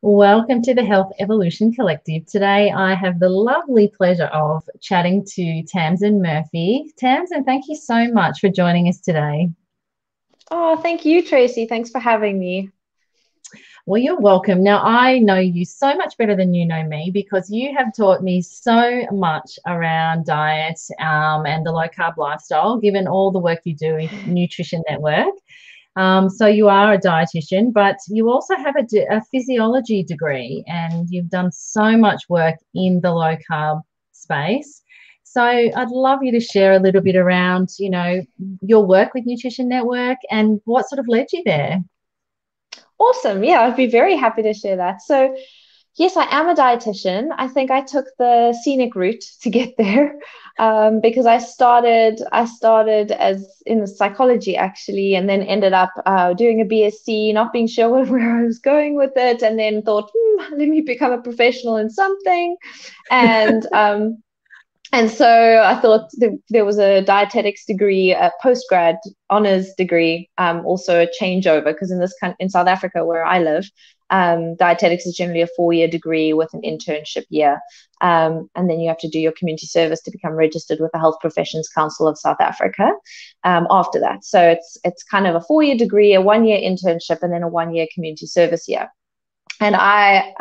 Welcome to the Health Evolution Collective. Today, I have the lovely pleasure of chatting to Tamzyn Murphy. Tamzyn, thank you so much for joining us today. Oh, thank you, Tracy. Thanks for having me. Well, you're welcome. Now, I know you so much better than you know me because you have taught me so much around diet and the low carb lifestyle, given all the work you do with Nutrition Network. So you are a dietitian, but you also have a physiology degree, and you've done so much work in the low carb space. So I'd love you to share a little bit around, your work with Nutrition Network and what sort of led you there. Awesome. Yeah, I'd be very happy to share that. So, yes, I am a dietitian. I think I took the scenic route to get there because I started as in the psychology actually, and then ended up doing a BSc, not being sure where I was going with it, and then thought, let me become a professional in something, and And so I thought there was a dietetics degree, a postgrad honors degree, also a changeover because in South Africa where I live, dietetics is generally a 4-year degree with an internship year, and then you have to do your community service to become registered with the Health Professions Council of South Africa. After that, so it's kind of a 4-year degree, a 1-year internship, and then a 1-year community service year. And I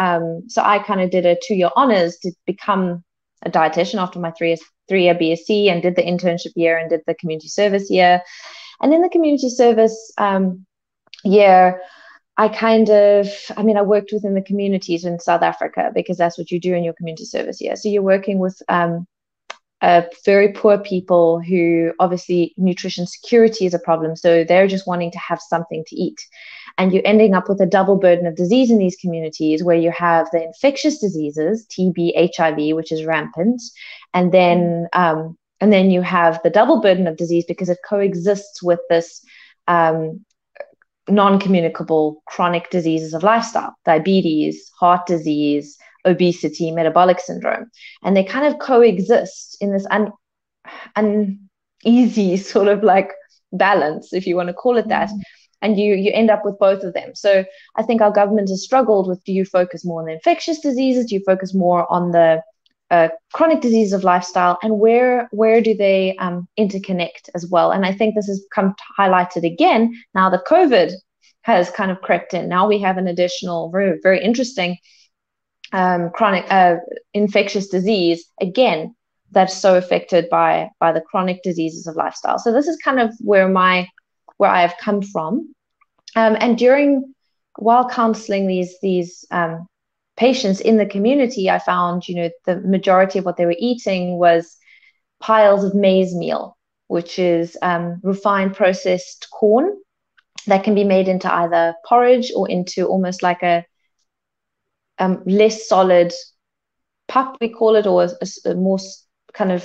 kind of did a 2-year honors to become a dietitian after my three-year BSc, and did the internship year and did the community service year. And in the community service year, I worked within the communities in South Africa because that's what you do in your community service year. So you're working with very poor people who obviously nutrition security is a problem. So they're just wanting to have something to eat. And you're ending up with a double burden of disease in these communities where you have the infectious diseases, TB, HIV, which is rampant. And then you have the double burden of disease because it coexists with this non-communicable chronic diseases of lifestyle, diabetes, heart disease, obesity, metabolic syndrome. And they kind of coexist in this uneasy sort of like balance, if you want to call it that. And you end up with both of them. So I think our government has struggled with, do you focus more on the infectious diseases? Do you focus more on the chronic diseases of lifestyle? And where do they interconnect as well? And I think this has come highlighted again now that COVID has kind of crept in. Now we have an additional very, very interesting chronic infectious disease, again, that's so affected by the chronic diseases of lifestyle. So this is kind of where I have come from. And while counseling these patients in the community, I found, the majority of what they were eating was piles of maize meal, which is refined processed corn that can be made into either porridge or into almost like a less solid pup, we call it, or a more kind of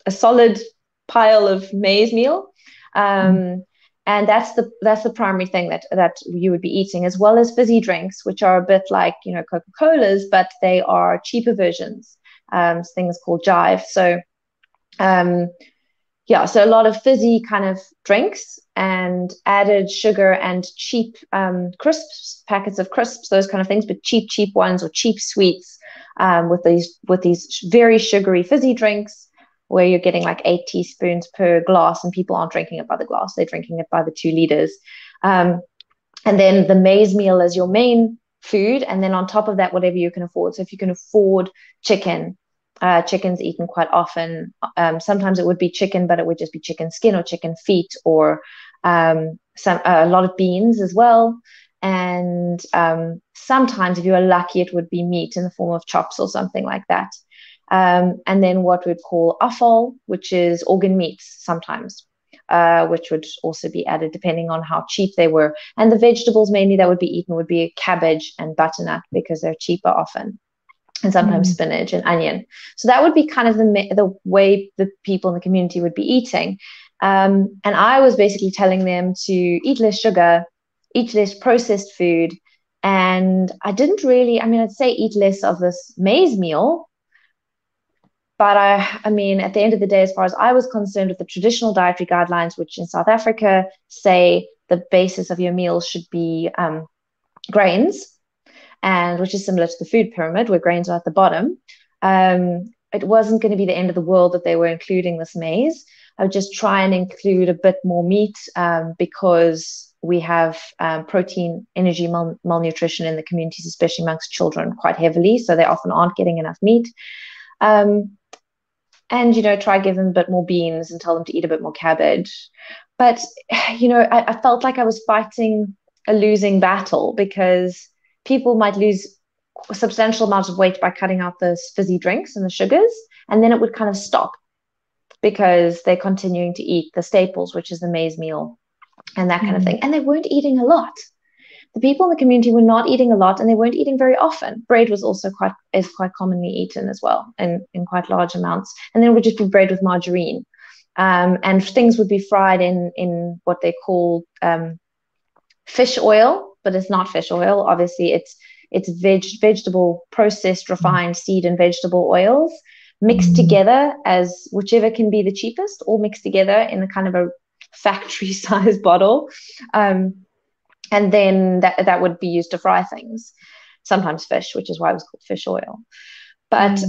a solid pile of maize meal. And that's the primary thing that you would be eating, as well as fizzy drinks, which are a bit like, Coca-Colas, but they are cheaper versions, things called Jive. So so a lot of fizzy kind of drinks and added sugar and cheap crisps, packets of crisps, those kind of things, but cheap ones or cheap sweets, with these very sugary fizzy drinks, where you're getting like 8 teaspoons per glass, and people aren't drinking it by the glass, they're drinking it by the 2 liters. And then the maize meal is your main food, and then on top of that, whatever you can afford. So if you can afford chicken, chicken's eaten quite often. Sometimes it would be chicken, but it would just be chicken skin or chicken feet, or a lot of beans as well. And sometimes, if you are lucky, it would be meat in the form of chops or something like that. And then what we'd call offal, which is organ meats sometimes, which would also be added depending on how cheap they were. And the vegetables mainly that would be eaten would be cabbage and butternut because they're cheaper often, and sometimes spinach and onion. So that would be kind of the way the people in the community would be eating. And I was basically telling them to eat less sugar, eat less processed food. And I didn't really, I'd say eat less of this maize meal. But I mean, at the end of the day, as far as I was concerned, with the traditional dietary guidelines, which in South Africa say the basis of your meals should be grains, and which is similar to the food pyramid where grains are at the bottom. It wasn't going to be the end of the world that they were including this maize. I would just try and include a bit more meat because we have protein, energy, malnutrition in the communities, especially amongst children, quite heavily. So they often aren't getting enough meat. And, try give them a bit more beans and tell them to eat a bit more cabbage. But, I felt like I was fighting a losing battle because people might lose a substantial amount of weight by cutting out the fizzy drinks and the sugars, and then it would kind of stop because they're continuing to eat the staples, which is the maize meal and that kind of thing. And they weren't eating a lot. The people in the community were not eating a lot, and they weren't eating very often. Bread was also quite commonly eaten as well, in quite large amounts. And then it would just be bread with margarine. And things would be fried in what they call fish oil, but it's not fish oil. Obviously, it's vegetable, processed, refined seed and vegetable oils mixed together as whichever can be the cheapest, all mixed together in a kind of a factory-sized bottle. And then that would be used to fry things, sometimes fish, which is why it was called fish oil. But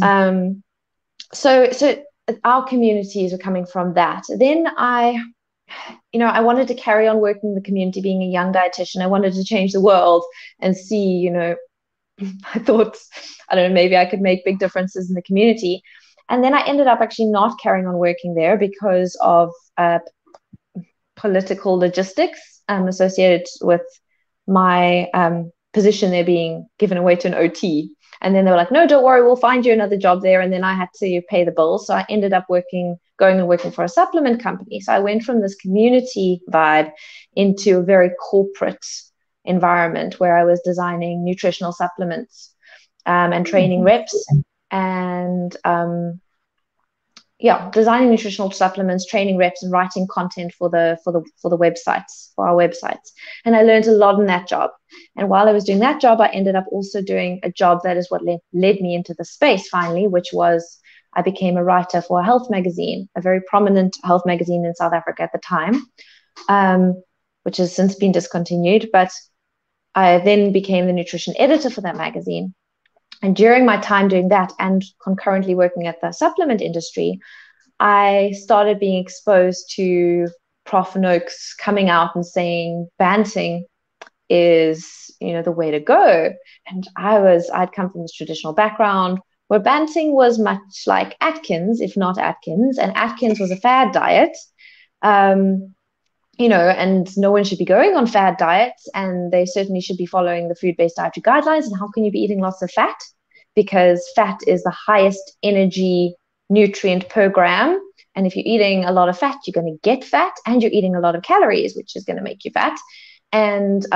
so our communities are coming from that. Then I wanted to carry on working in the community, being a young dietitian. I wanted to change the world and see, I thought, I don't know, maybe I could make big differences in the community. And then I ended up actually not carrying on working there because of political logistics associated with my position there being given away to an OT. And then they were like, no, don't worry, we'll find you another job there. And then I had to pay the bills. So I ended up going and working for a supplement company. So I went from this community vibe into a very corporate environment where I was designing nutritional supplements and training reps and designing nutritional supplements, training reps, and writing content for our websites. And I learned a lot in that job. And while I was doing that job, I ended up also doing a job that is what led me into the space finally, which was I became a writer for a health magazine, a very prominent health magazine in South Africa at the time, which has since been discontinued. But I then became the nutrition editor for that magazine. And during my time doing that and concurrently working at the supplement industry, I started being exposed to Prof Noakes coming out and saying banting is, the way to go. And I'd come from this traditional background where banting was much like Atkins, if not Atkins, and Atkins was a fad diet. And no one should be going on fad diets, and they certainly should be following the food-based dietary guidelines. And how can you be eating lots of fat? Because fat is the highest energy nutrient per gram. And if you're eating a lot of fat, you're going to get fat, and you're eating a lot of calories, which is going to make you fat. And,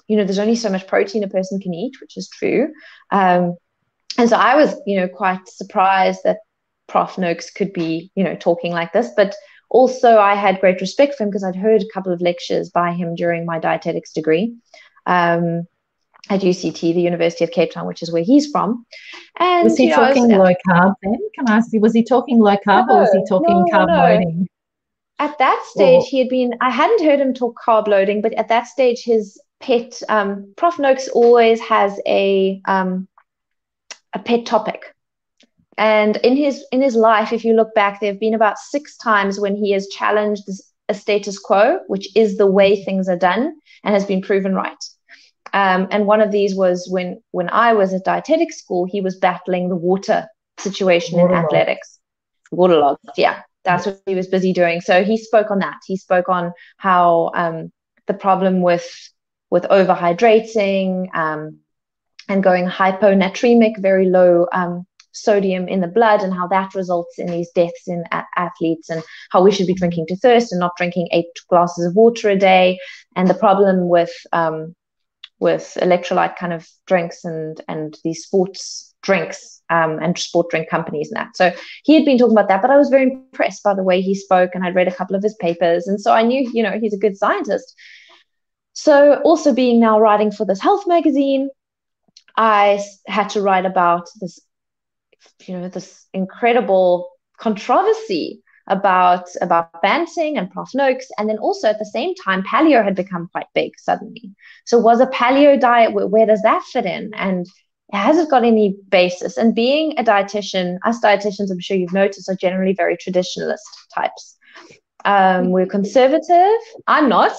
there's only so much protein a person can eat, which is true. And so I was, quite surprised that Prof Noakes could be, talking like this. But also I had great respect for him because I'd heard a couple of lectures by him during my dietetics degree at UCT, the University of Cape Town, which is where he's from. And was he talking low carb then? Can I ask you, was he talking low carb or was he talking carb loading? At that stage, I hadn't heard him talk carb loading, but at that stage, his pet, Prof Noakes always has a pet topic. And in his life, if you look back, there have been about 6 times when he has challenged a status quo, which is the way things are done, and has been proven right. And one of these was when I was at dietetics school, he was battling the water situation in athletics. Waterlogged, yeah. That's what he was busy doing. So he spoke on that. He spoke on how the problem with overhydrating and going hyponatremic, very low sodium in the blood, and how that results in these deaths in athletes, and how we should be drinking to thirst and not drinking 8 glasses of water a day, and the problem with electrolyte kind of drinks and these sports drinks and sport drink companies and that. So he had been talking about that, but I was very impressed by the way he spoke, and I'd read a couple of his papers, and so I knew, he's a good scientist. So also being now writing for this health magazine, I had to write about this, this incredible controversy about Banting and Prof Noakes. And then also at the same time, paleo had become quite big suddenly. So was a paleo diet, where does that fit in? And has it got any basis? And being a dietitian, us dietitians, I'm sure you've noticed, are generally very traditionalist types. We're conservative. I'm not.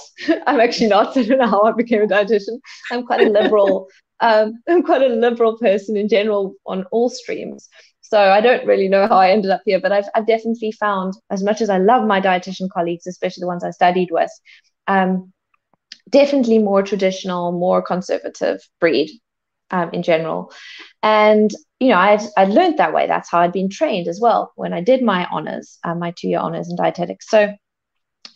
I'm actually not. I don't know how I became a dietitian. I'm quite a liberal. I'm quite a liberal person in general on all streams. So I don't really know how I ended up here, but I've definitely found, as much as I love my dietitian colleagues, especially the ones I studied with, definitely more traditional, more conservative breed in general. And I'd learned that way. That's how I'd been trained as well when I did my honors, my 2-year honors in dietetics. So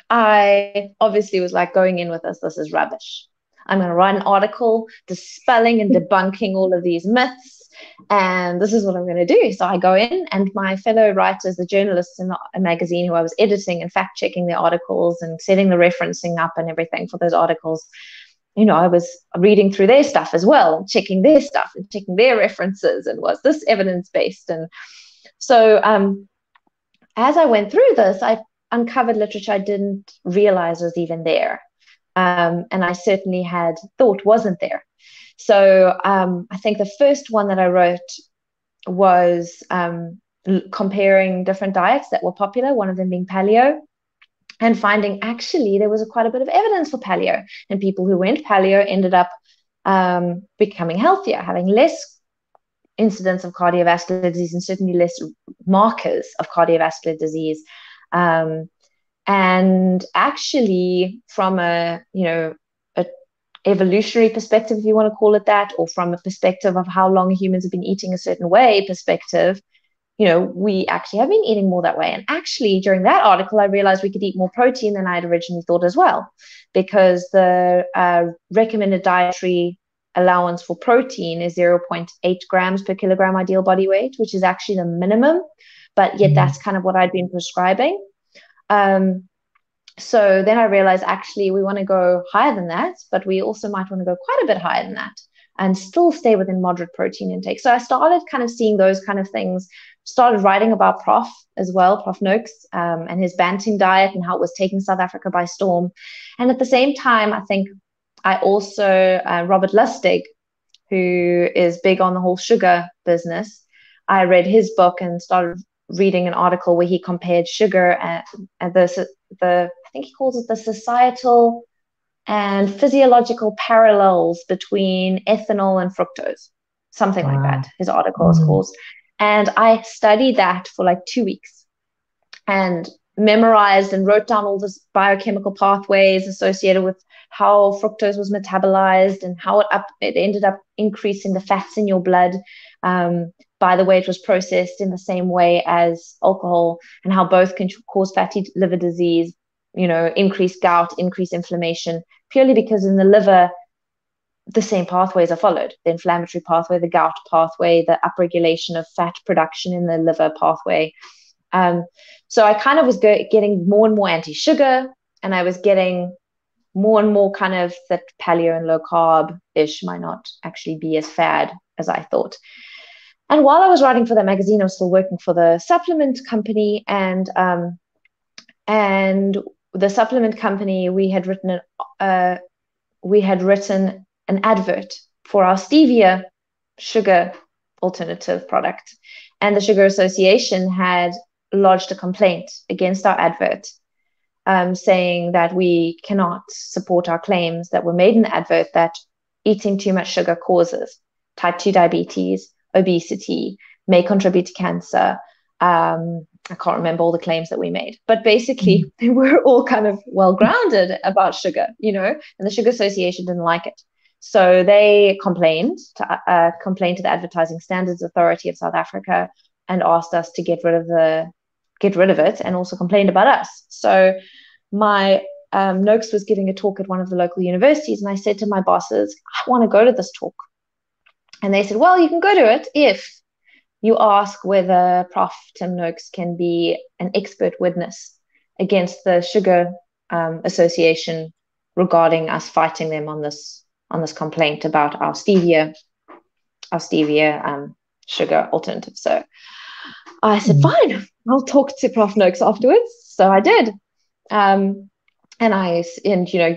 I obviously was like, going in with this is rubbish. I'm going to write an article dispelling and debunking all of these myths. And this is what I'm going to do. So I go in, and my fellow writers, the journalists in the magazine who I was editing and fact checking the articles and setting the referencing up and everything for those articles, I was reading through their stuff as well and checking their stuff and checking their references, and was this evidence-based? And so as I went through this, I uncovered literature I didn't realize was even there. And I certainly had thought wasn't there. So I think the first one that I wrote was comparing different diets that were popular, one of them being paleo, and finding actually there was quite a bit of evidence for paleo, and people who went paleo ended up becoming healthier, having less incidence of cardiovascular disease, and certainly less markers of cardiovascular disease. And actually, from a evolutionary perspective, if you want to call it that, or from a perspective of how long humans have been eating a certain way perspective, we actually have been eating more that way. And actually, during that article, I realized we could eat more protein than I had originally thought as well, because the recommended dietary allowance for protein is 0.8 grams per kilogram ideal body weight, which is actually the minimum, but yet that's kind of what I'd been prescribing. So then I realized actually we want to go higher than that, but we also might want to go quite a bit higher than that and still stay within moderate protein intake. So I started kind of seeing those kind of things, started writing about Prof as well, Prof Noakes, and his Banting diet and how it was taking South Africa by storm. And at the same time, I think I also, Robert Lustig, who is big on the whole sugar business, I read his book and started reading an article where he compared sugar and the I think he calls it the societal and physiological parallels between ethanol and fructose, something like that. His article is called. And I studied that for like 2 weeks and memorized and wrote down all this biochemical pathways associated with how fructose was metabolized and how it ended up increasing the fats in your blood. By the way, it was processed in the same way as alcohol, and how both can cause fatty liver disease, increased gout, increased inflammation, purely because in the liver, the same pathways are followed. The inflammatory pathway, the gout pathway, the upregulation of fat production in the liver pathway. So I kind of was getting more and more anti-sugar, and I was getting more and more kind of that paleo and low carb-ish might not actually be as fad as I thought. And while I was writing for that magazine, I was still working for the supplement company, and the supplement company, we had written an advert for our stevia sugar alternative product, and the Sugar Association had lodged a complaint against our advert, saying that we cannot support our claims that were made in the advert that eating too much sugar causes type 2 diabetes, obesity, may contribute to cancer. I can't remember all the claims that we made, but basically they were all kind of well-grounded about sugar, and the Sugar Association didn't like it. So they complained to the Advertising Standards Authority of South Africa and asked us to get rid of it, and also complained about us. So my Noakes was giving a talk at one of the local universities, and I said to my bosses, I want to go to this talk. And they said, well, you can go to it if you ask whether Prof Tim Noakes can be an expert witness against the Sugar Association regarding us fighting them on this complaint about our stevia sugar alternative. So I said, fine, I'll talk to Prof Noakes afterwards. So I did. And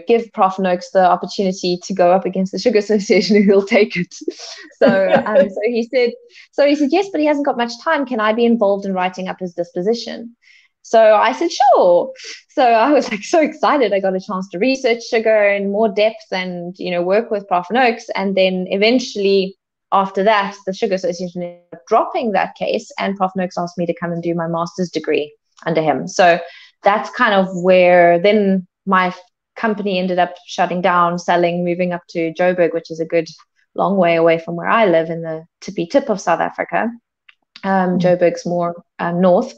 give Prof Noakes the opportunity to go up against the Sugar Association, who he'll take it. So he said yes, but he hasn't got much time. Can I be involved in writing up his disposition? So I said sure. So I was like so excited. I got a chance to research sugar in more depth and work with Prof Noakes, and then eventually after that, the Sugar Association ended up dropping that case, and Prof Noakes asked me to come and do my master's degree under him. So that's kind of where then my company ended up shutting down, selling, moving up to Joburg, which is a good long way away from where I live in the tippy tip of South Africa. Joburg's more north.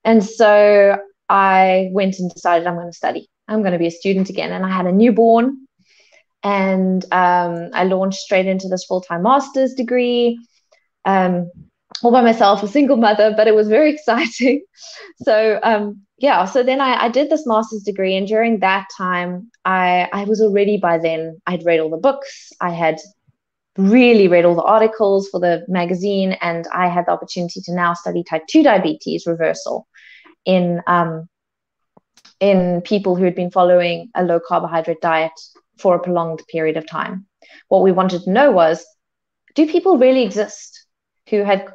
And so I went and decided I'm going to study. I'm going to be a student again. And I had a newborn, and I launched straight into this full-time master's degree, all by myself, a single mother, but it was very exciting. So so then I did this master's degree, and during that time, I was already, by then, I'd read all the books, I had really read all the articles for the magazine, and I had the opportunity to now study type 2 diabetes reversal in people who had been following a low carbohydrate diet for a prolonged period of time. What we wanted to know was, do people really exist who had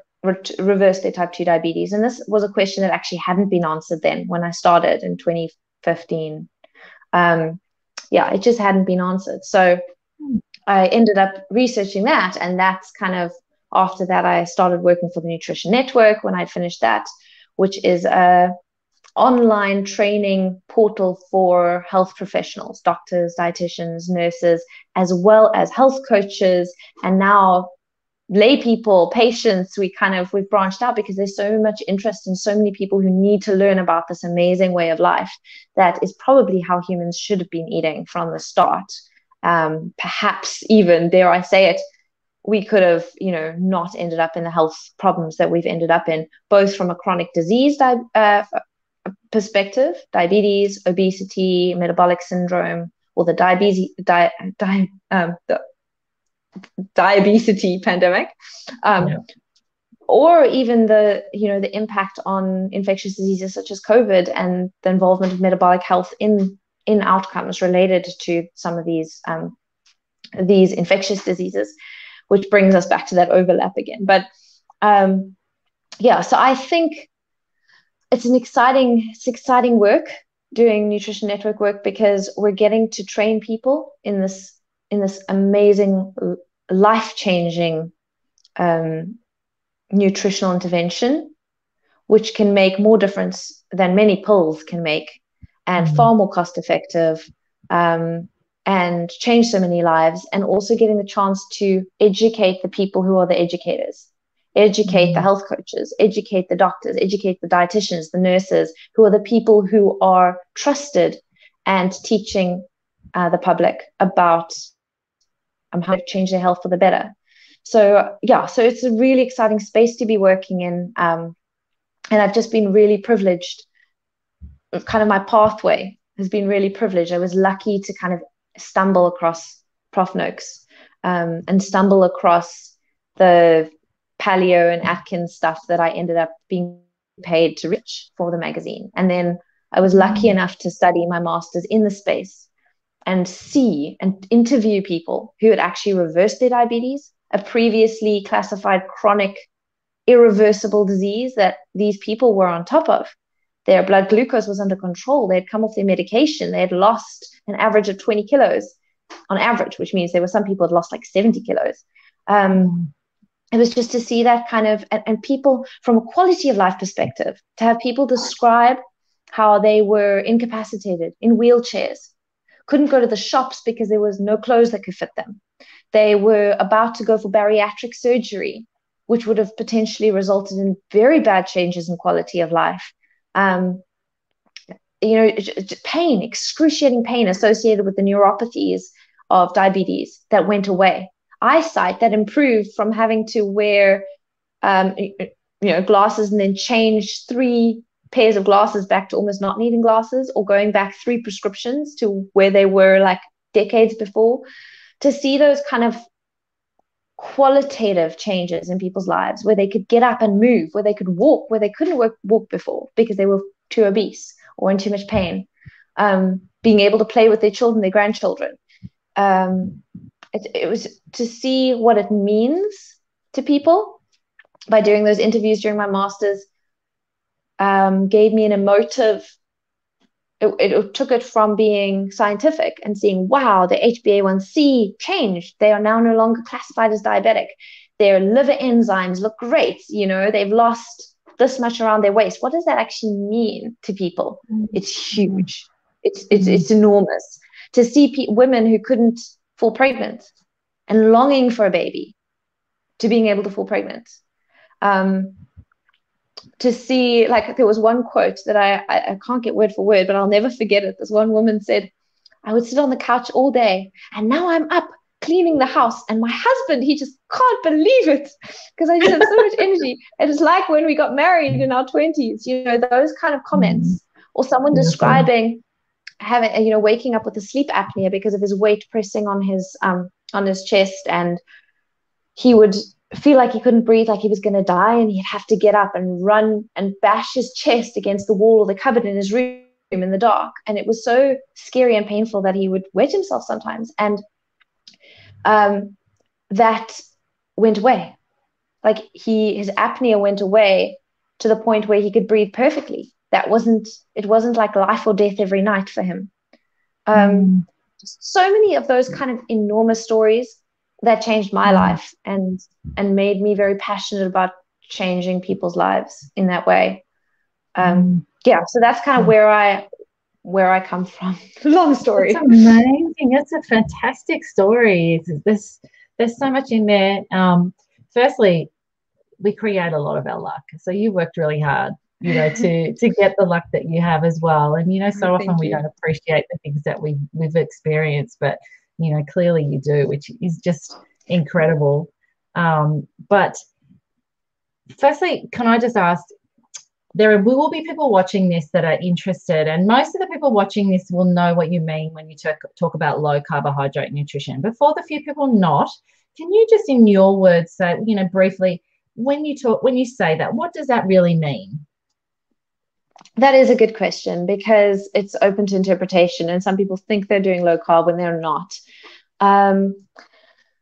reversed their type 2 diabetes? And this was a question that actually hadn't been answered then when I started in 2015. It just hadn't been answered. So I ended up researching that, and that's kind of, after that, I started working for the Nutrition Network when I finished that, which is a online training portal for health professionals, doctors, dietitians, nurses, as well as health coaches, and now lay people, patients. We've branched out because there's so much interest in so many people who need to learn about this amazing way of life that is probably how humans should have been eating from the start. Perhaps even, dare I say it, we could have, not ended up in the health problems that we've ended up in, both from a chronic disease perspective, diabetes, obesity, metabolic syndrome, or the diabetes pandemic, or even the impact on infectious diseases such as COVID and the involvement of metabolic health in outcomes related to some of these infectious diseases, which brings us back to that overlap again. But so I think it's exciting work doing Nutrition Network work, because we're getting to train people in this amazing, life-changing nutritional intervention, which can make more difference than many pills can make, and far more cost-effective, and change so many lives, and also getting the chance to educate the people who are the educators, educate the health coaches, educate the doctors, educate the dietitians, the nurses, who are the people who are trusted and teaching the public about how to change their health for the better. So it's a really exciting space to be working in, and I've just been really privileged. Kind of my pathway has been really privileged. I was lucky to kind of stumble across Prof Noakes, and stumble across the paleo and Atkins stuff that I ended up being paid to reach for the magazine. And then I was lucky enough to study my master's in the space and see and interview people who had actually reversed their diabetes, a previously classified chronic irreversible disease that these people were on top of. Their blood glucose was under control. They had come off their medication. They had lost an average of 20 kilos on average, which means there were some people who had lost like 70 kilos. It was just to see that kind of, and people from a quality of life perspective, to have people describe how they were incapacitated in wheelchairs, couldn't go to the shops because there was no clothes that could fit them. They were about to go for bariatric surgery, which would have potentially resulted in very bad changes in quality of life. Pain, excruciating pain associated with the neuropathies of diabetes that went away. Eyesight that improved from having to wear glasses and then change 3 pairs of glasses back to almost not needing glasses, or going back 3 prescriptions to where they were like decades before. To see those kind of qualitative changes in people's lives, where they could get up and move, where they could walk, where they couldn't walk before because they were too obese or in too much pain, being able to play with their children, their grandchildren. It was to see what it means to people by doing those interviews during my master's, gave me an emotive, it took it from being scientific and seeing, wow, the HbA1c changed. They are now no longer classified as diabetic. Their liver enzymes look great. You know, they've lost this much around their waist. What does that actually mean to people? It's huge. It's enormous. To see women who couldn't fall pregnant and longing for a baby to being able to fall pregnant. To see, like, there was one quote that I can't get word for word, but I'll never forget it. This one woman said, I would sit on the couch all day, and now I'm up cleaning the house, and my husband, he just can't believe it because I just have so much energy. It is like when we got married in our 20s, you know, those kind of comments. Or someone describing having, you know, waking up with a sleep apnea because of his weight pressing on his chest, and he would feel like he couldn't breathe, like he was going to die, and he'd have to get up and run and bash his chest against the wall or the cupboard in his room in the dark. And it was so scary and painful that he would wet himself sometimes. And that went away. Like his apnea went away to the point where he could breathe perfectly. It wasn't like life or death every night for him. So many of those kind of enormous stories that changed my life and made me very passionate about changing people's lives in that way. So that's kind of where I come from. Long story. It's amazing. It's a fantastic story. There's so much in there. Firstly, we create a lot of our luck. So you worked really hard, you know, to get the luck that you have as well. And, you know, so often we don't appreciate the things that we've experienced, but, you know, clearly you do, which is just incredible. But firstly, can I just ask, there will be people watching this that are interested, and most of the people watching this will know what you mean when you talk about low carbohydrate nutrition. But for the few people not, can you just in your words say, you know, briefly, when you say that, what does that really mean? That is a good question because it's open to interpretation, and some people think they're doing low carb when they're not.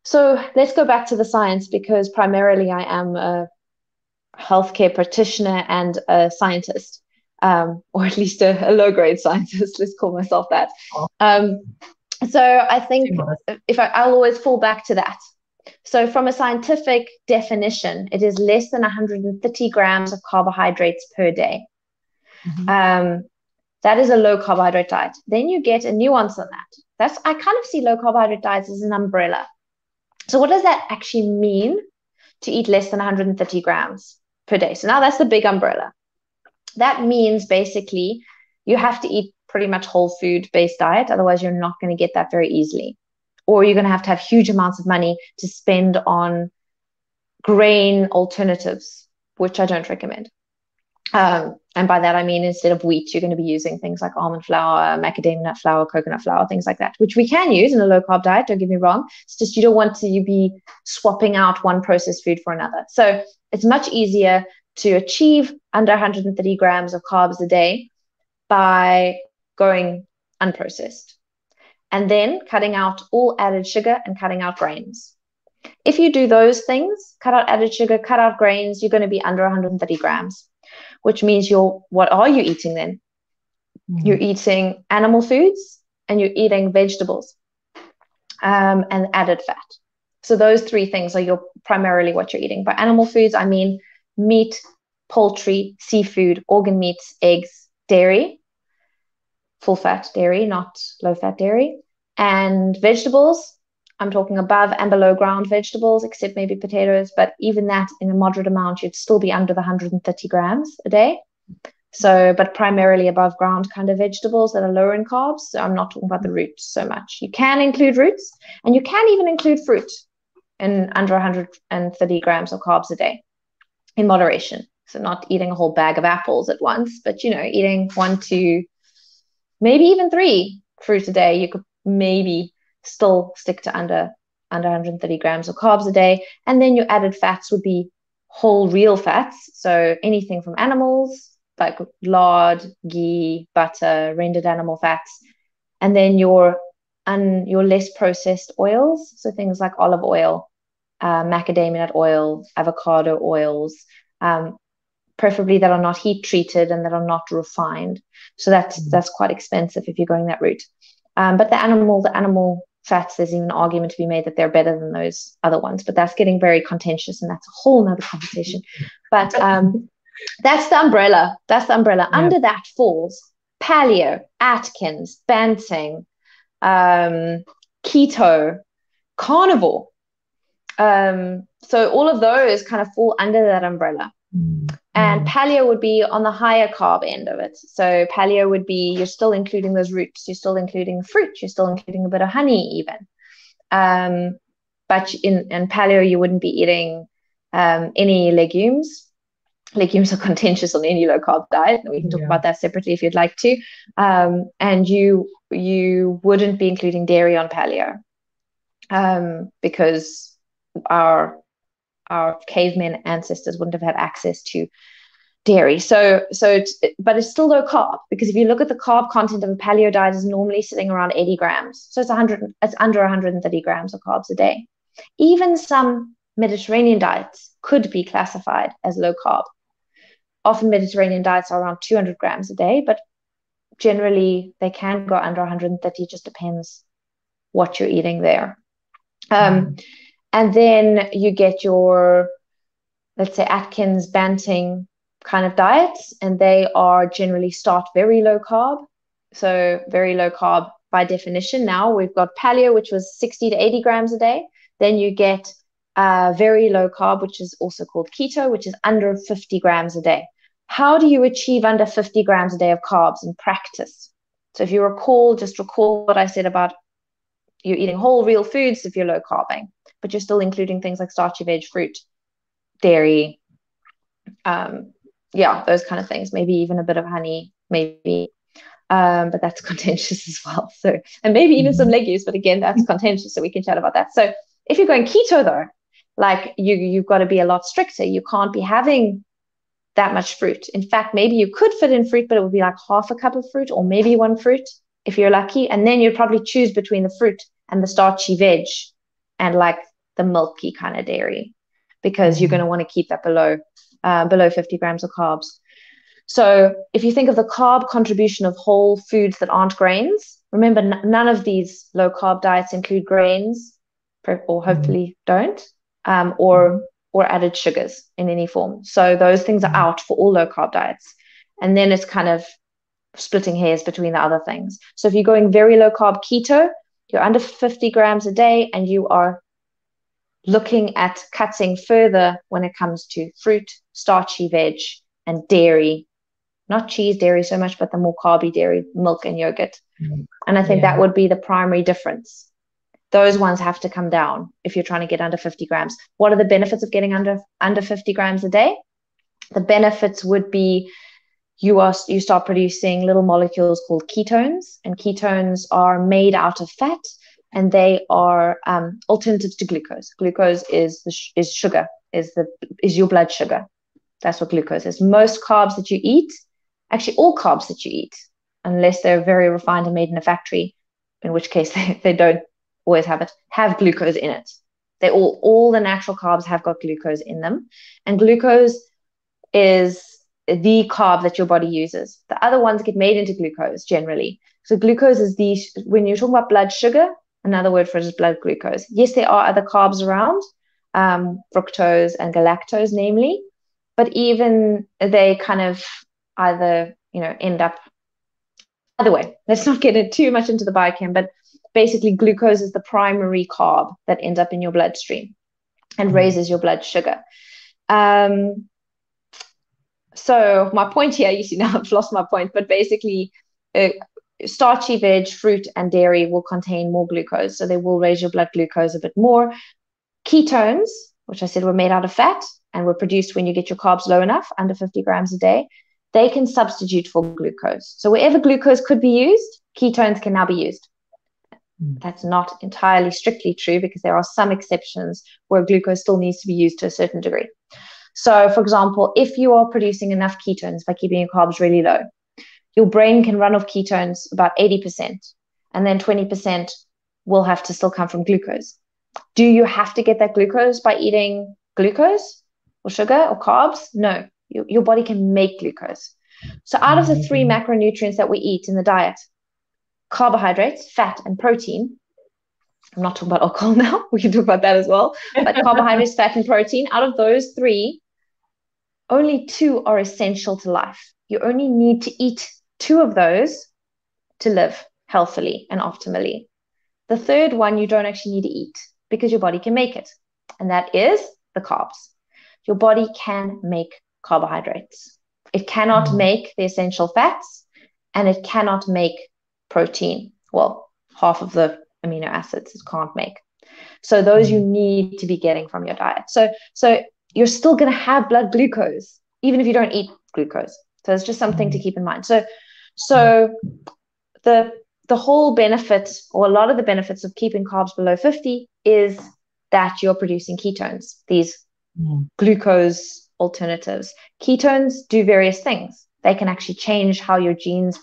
So let's go back to the science, because primarily I am a healthcare practitioner and a scientist, or at least a low-grade scientist. Let's call myself that. So I think I'll always fall back to that. So from a scientific definition, it is less than 130 grams of carbohydrates per day. That is a low carbohydrate diet. Then you get a nuance on that. I kind of see low carbohydrate diets as an umbrella. So what does that actually mean to eat less than 130 grams per day? So now that's the big umbrella. That means basically you have to eat pretty much whole food based diet. Otherwise, you're not going to get that very easily. Or you're going to have huge amounts of money to spend on grain alternatives, which I don't recommend. And by that, I mean, instead of wheat, you're going to be using things like almond flour, macadamia nut flour, coconut flour, things like that, which we can use in a low carb diet. Don't get me wrong. It's just you don't want to be swapping out one processed food for another. So it's much easier to achieve under 130 grams of carbs a day by going unprocessed, and then cutting out all added sugar and cutting out grains. If you do those things, cut out added sugar, cut out grains, you're going to be under 130 grams, which means what are you eating then? You're eating animal foods and you're eating vegetables and added fat. So those three things are primarily what you're eating. By animal foods, I mean meat, poultry, seafood, organ meats, eggs, dairy, full fat dairy, not low fat dairy, and vegetables. I'm talking above and below ground vegetables, except maybe potatoes, but even that in a moderate amount, you'd still be under the 130 grams a day. So, but primarily above ground kind of vegetables that are lower in carbs. So I'm not talking about the roots so much. You can include roots, and you can even include fruit in under 130 grams of carbs a day in moderation. So not eating a whole bag of apples at once, but, eating 1, 2, maybe even 3 fruits a day. You could maybe still stick to under under 130 grams of carbs a day. And then your added fats would be whole real fats. So anything from animals, like lard, ghee, butter, rendered animal fats. And then your less processed oils. So things like olive oil, macadamia nut oil, avocado oils, preferably that are not heat treated and that are not refined. So that's quite expensive if you're going that route. But the animal fats, there's even an argument to be made that they're better than those other ones, but that's getting very contentious, and that's a whole nother conversation. But that's the umbrella. Yeah. Under that falls paleo, Atkins, Banting, keto, carnivore. So all of those kind of fall under that umbrella. And paleo would be on the higher carb end of it. So paleo would be, you're still including those roots, you're still including fruit, you're still including a bit of honey even. But in paleo, you wouldn't be eating any legumes. Legumes are contentious on any low carb diet. We can talk about that separately if you'd like to. And you wouldn't be including dairy on paleo, because our cavemen ancestors wouldn't have had access to dairy. But it's still low carb, because if you look at the carb content of a paleo diet, is normally sitting around 80 grams. So it's under 130 grams of carbs a day. Even some Mediterranean diets could be classified as low carb. Often Mediterranean diets are around 200 grams a day, but generally they can go under 130. It just depends what you're eating there. And then you get your, let's say, Atkins, Banting kind of diets, and they are generally start very low carb. So very low carb by definition. Now we've got paleo, which was 60 to 80 grams a day. Then you get very low carb, which is also called keto, which is under 50 grams a day. How do you achieve under 50 grams a day of carbs in practice? So if you recall, just recall what I said about you're eating whole real foods if you're low carbing, but you're still including things like starchy veg, fruit, dairy, those kind of things, maybe even a bit of honey, maybe, but that's contentious as well. So, and maybe even some legumes, but again, that's contentious, so we can chat about that. So if you're going keto though, like you've got to be a lot stricter. You can't be having that much fruit. In fact, maybe you could fit in fruit, but it would be like half a cup of fruit, or maybe one fruit if you're lucky. And then you'd probably choose between the fruit and the starchy veg and like the milky kind of dairy, because you're going to want to keep that below 50 grams of carbs. So if you think of the carb contribution of whole foods that aren't grains, remember none of these low carb diets include grains, or hopefully don't, or added sugars in any form. So those things are out for all low carb diets. And then it's kind of splitting hairs between the other things. So if you're going very low carb keto, you're under 50 grams a day, and you are looking at cutting further when it comes to fruit, starchy veg, and dairy. Not cheese, dairy so much, but the more carby dairy, milk and yogurt. And I think that would be the primary difference. Those ones have to come down if you're trying to get under 50 grams. What are the benefits of getting under 50 grams a day? The benefits would be you start producing little molecules called ketones, and ketones are made out of fat, and they are alternatives to glucose. Glucose is sugar, is your blood sugar. That's what glucose is. Most carbs that you eat, actually all carbs that you eat, unless they're very refined and made in a factory, in which case they don't always have glucose in it. They all the natural carbs have got glucose in them, and glucose is the carb that your body uses. The other ones get made into glucose generally. So glucose is when you're talking about blood sugar, another word for it is blood glucose. Yes, there are other carbs around, fructose and galactose namely, but even they kind of either end up either way. Let's not get too much into the biochem, but basically glucose is the primary carb that ends up in your bloodstream and raises your blood sugar. So my point here, you see now I've lost my point, but basically starchy veg, fruit, and dairy will contain more glucose, so they will raise your blood glucose a bit more. Ketones, which I said were made out of fat and were produced when you get your carbs low enough, under 50 grams a day, they can substitute for glucose. So wherever glucose could be used, ketones can now be used. That's not entirely strictly true because there are some exceptions where glucose still needs to be used to a certain degree. So, for example, if you are producing enough ketones by keeping your carbs really low, your brain can run off ketones about 80%, and then 20% will have to still come from glucose. Do you have to get that glucose by eating glucose or sugar or carbs? No, your body can make glucose. So out of the three macronutrients that we eat in the diet, carbohydrates, fat, and protein, I'm not talking about alcohol now, we can talk about that as well, but carbohydrates, fat, and protein, out of those three, only two are essential to life. You only need to eat two of those to live healthily and optimally. The third one you don't actually need to eat because your body can make it, and that is the carbs. Your body can make carbohydrates. It cannot make the essential fats, and it cannot make protein. Well, half of the amino acids it can't make. So those you need to be getting from your diet. So you're still going to have blood glucose, even if you don't eat glucose. So it's just something to keep in mind. So the whole benefit, or a lot of the benefits of keeping carbs below 50 is that you're producing ketones, these glucose alternatives. Ketones do various things. They can actually change how your genes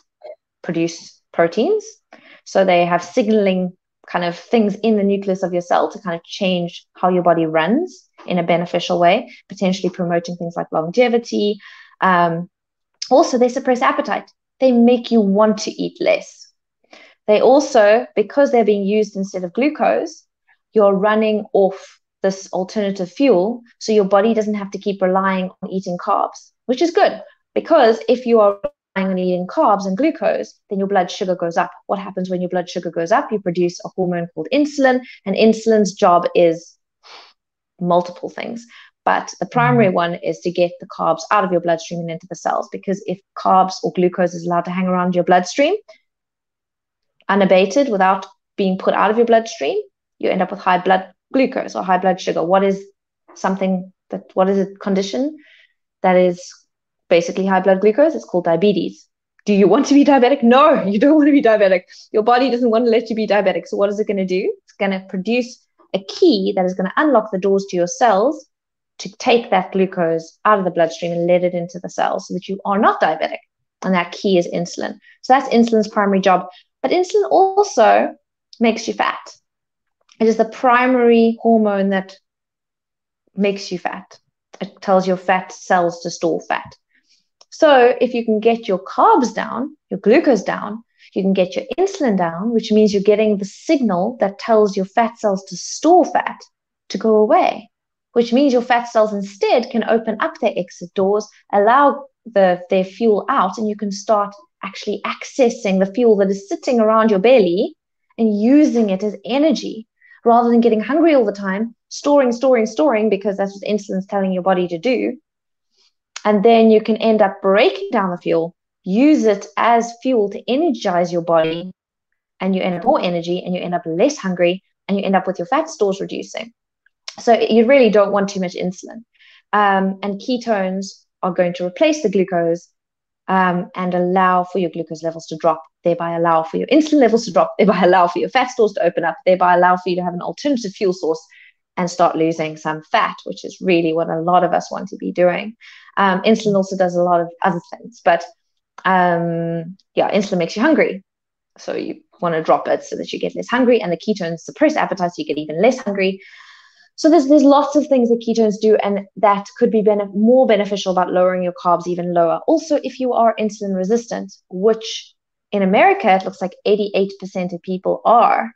produce proteins. So they have signaling kind of things in the nucleus of your cell to kind of change how your body runs in a beneficial way, potentially promoting things like longevity. Also, they suppress appetite. They make you want to eat less. They also, because they're being used instead of glucose, you're running off this alternative fuel, so your body doesn't have to keep relying on eating carbs, which is good, because if you are relying on eating carbs and glucose, then your blood sugar goes up. What happens when your blood sugar goes up? You produce a hormone called insulin, and insulin's job is multiple things. But the primary one is to get the carbs out of your bloodstream and into the cells, because if carbs or glucose is allowed to hang around your bloodstream unabated without being put out of your bloodstream, you end up with high blood glucose or high blood sugar. What is a condition that is basically high blood glucose? It's called diabetes. Do you want to be diabetic? No, you don't want to be diabetic. Your body doesn't want to let you be diabetic. So what is it going to do? It's going to produce a key that is going to unlock the doors to your cells to take that glucose out of the bloodstream and let it into the cells so that you are not diabetic. And that key is insulin. So that's insulin's primary job. But insulin also makes you fat. It is the primary hormone that makes you fat. It tells your fat cells to store fat. So if you can get your carbs down, your glucose down, you can get your insulin down, which means you're getting the signal that tells your fat cells to store fat to go away, which means your fat cells instead can open up their exit doors, allow their fuel out, and you can start actually accessing the fuel that is sitting around your belly and using it as energy rather than getting hungry all the time, storing, because that's what insulin's telling your body to do. And then you can end up breaking down the fuel, use it as fuel to energize your body, and you end up more energy, and you end up less hungry, and you end up with your fat stores reducing. So you really don't want too much insulin. And ketones are going to replace the glucose and allow for your glucose levels to drop, thereby allow for your insulin levels to drop, thereby allow for your fat stores to open up, thereby allow for you to have an alternative fuel source and start losing some fat, which is really what a lot of us want to be doing. Insulin also does a lot of other things, but insulin makes you hungry. So you want to drop it so that you get less hungry, and the ketones suppress appetite, so you get even less hungry. So there's lots of things that ketones do, and that could be more beneficial about lowering your carbs even lower. Also, if you are insulin resistant, which in America, it looks like 88% of people are,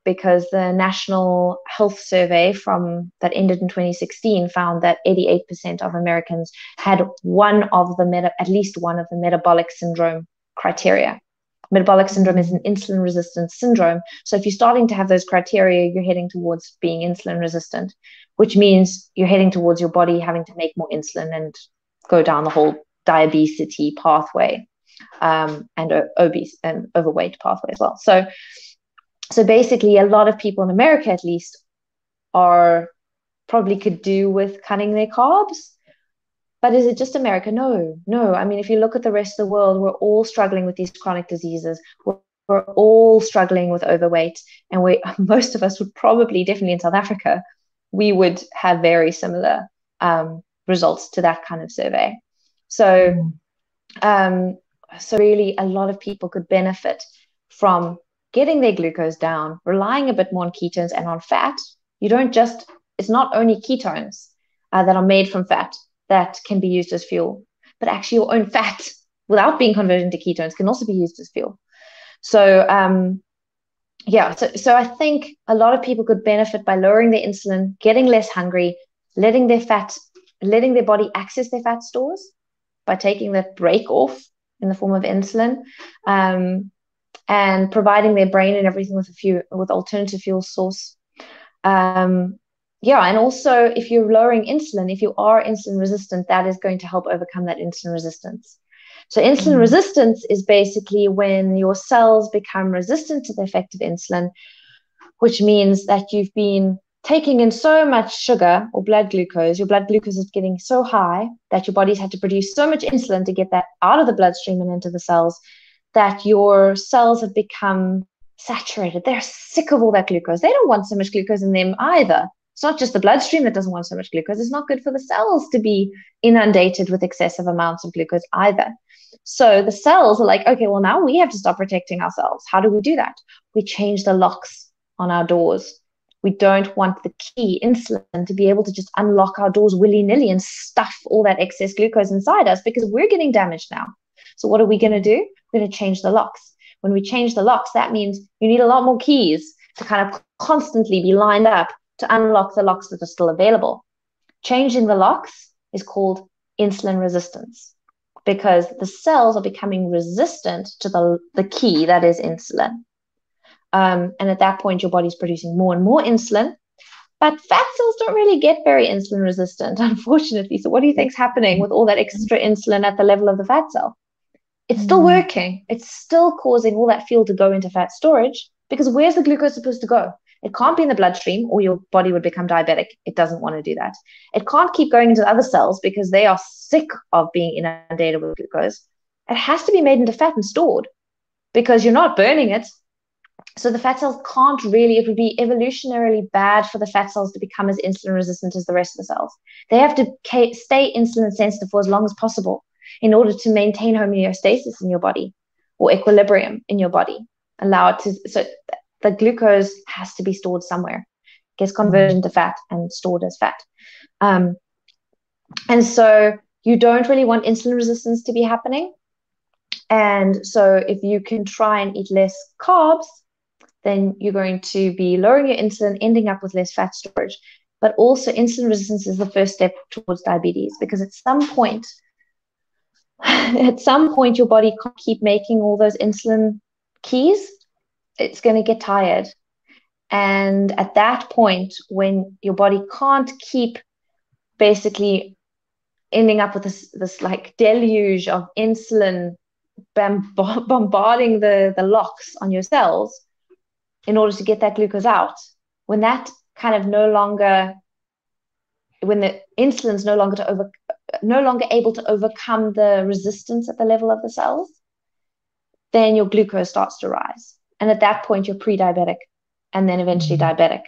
because the National Health Survey that ended in 2016 found that 88% of Americans had at least one of the metabolic syndrome criteria. Metabolic syndrome is an insulin resistance syndrome. So if you're starting to have those criteria, you're heading towards being insulin resistant, which means you're heading towards your body having to make more insulin and go down the whole diabetes pathway, and obese and overweight pathway as well. So basically, a lot of people in America, at least, probably could do with cutting their carbs. But is it just America? No. I mean, if you look at the rest of the world, we're all struggling with these chronic diseases. We're we're all struggling with overweight, and most of us would probably, definitely in South Africa, we would have very similar results to that kind of survey. So, so really, a lot of people could benefit from getting their glucose down, relying a bit more on ketones and on fat. It's not only ketones that are made from fat that can be used as fuel, but actually your own fat, without being converted into ketones, can also be used as fuel. So, so I think a lot of people could benefit by lowering their insulin, getting less hungry, letting their body access their fat stores by taking that brake off in the form of insulin, and providing their brain and everything with alternative fuel source. And also, if you're lowering insulin, if you are insulin resistant, that is going to help overcome that insulin resistance. So insulin resistance is basically when your cells become resistant to the effect of insulin, which means that you've been taking in so much sugar or blood glucose. Your blood glucose is getting so high that your body's had to produce so much insulin to get that out of the bloodstream and into the cells, that your cells have become saturated. They're sick of all that glucose. They don't want so much glucose in them either. It's not just the bloodstream that doesn't want so much glucose. It's not good for the cells to be inundated with excessive amounts of glucose either. So the cells are like, okay, well, now we have to start protecting ourselves. How do we do that? We change the locks on our doors. We don't want the key, insulin, to be able to just unlock our doors willy-nilly and stuff all that excess glucose inside us, because we're getting damaged now. So what are we going to do? We're going to change the locks. When we change the locks, that means you need a lot more keys to kind of constantly be lined up to unlock the locks that are still available. Changing the locks is called insulin resistance, because the cells are becoming resistant to the key that is insulin. And at that point, your body's producing more and more insulin. But fat cells don't really get very insulin resistant, unfortunately. So what do you think's happening with all that extra insulin at the level of the fat cell? It's still working. It's still causing all that fuel to go into fat storage, because where's the glucose supposed to go? It can't be in the bloodstream, or your body would become diabetic. It doesn't want to do that. It can't keep going into the other cells because they are sick of being inundated with glucose. It has to be made into fat and stored, because you're not burning it. So the fat cells can't really, it would be evolutionarily bad for the fat cells to become as insulin resistant as the rest of the cells. They have to stay insulin sensitive for as long as possible in order to maintain homeostasis in your body, or equilibrium in your body. Allow it to, so the glucose has to be stored somewhere, gets converted into fat and stored as fat. And so you don't really want insulin resistance to be happening. And so if you can try and eat less carbs, then you're going to be lowering your insulin, ending up with less fat storage. But also, insulin resistance is the first step towards diabetes, because at some point, your body can't keep making all those insulin keys. It's going to get tired. And at that point, when your body can't keep basically ending up with this like deluge of insulin bombarding the locks on your cells in order to get that glucose out, when that kind of when the insulin's no longer able to overcome the resistance at the level of the cells, then your glucose starts to rise. And at that point, you're pre-diabetic and then eventually diabetic.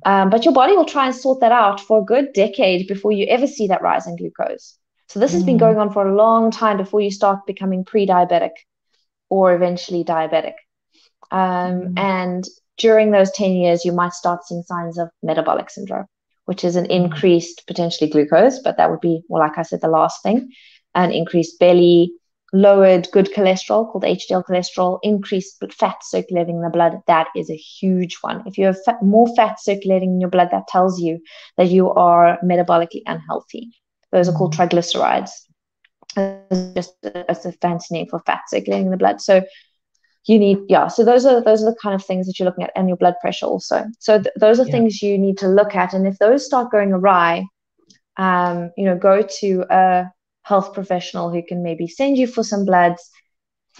But your body will try and sort that out for a good decade before you ever see that rise in glucose. So this has been going on for a long time before you start becoming pre-diabetic or eventually diabetic. And during those 10 years, you might start seeing signs of metabolic syndrome, which is an increased potentially glucose, but that would be, well, like I said, the last thing, an increased belly, lowered good cholesterol called HDL cholesterol, increased fat circulating in the blood. That is a huge one. If you have more fat circulating in your blood, that tells you that you are metabolically unhealthy. Those are called triglycerides. It's a fancy name for fat circulating in the blood. So you need, so those are the kind of things that you're looking at, and your blood pressure also. So those are things you need to look at. And if those start going awry, go to a health professional who can maybe send you for some bloods,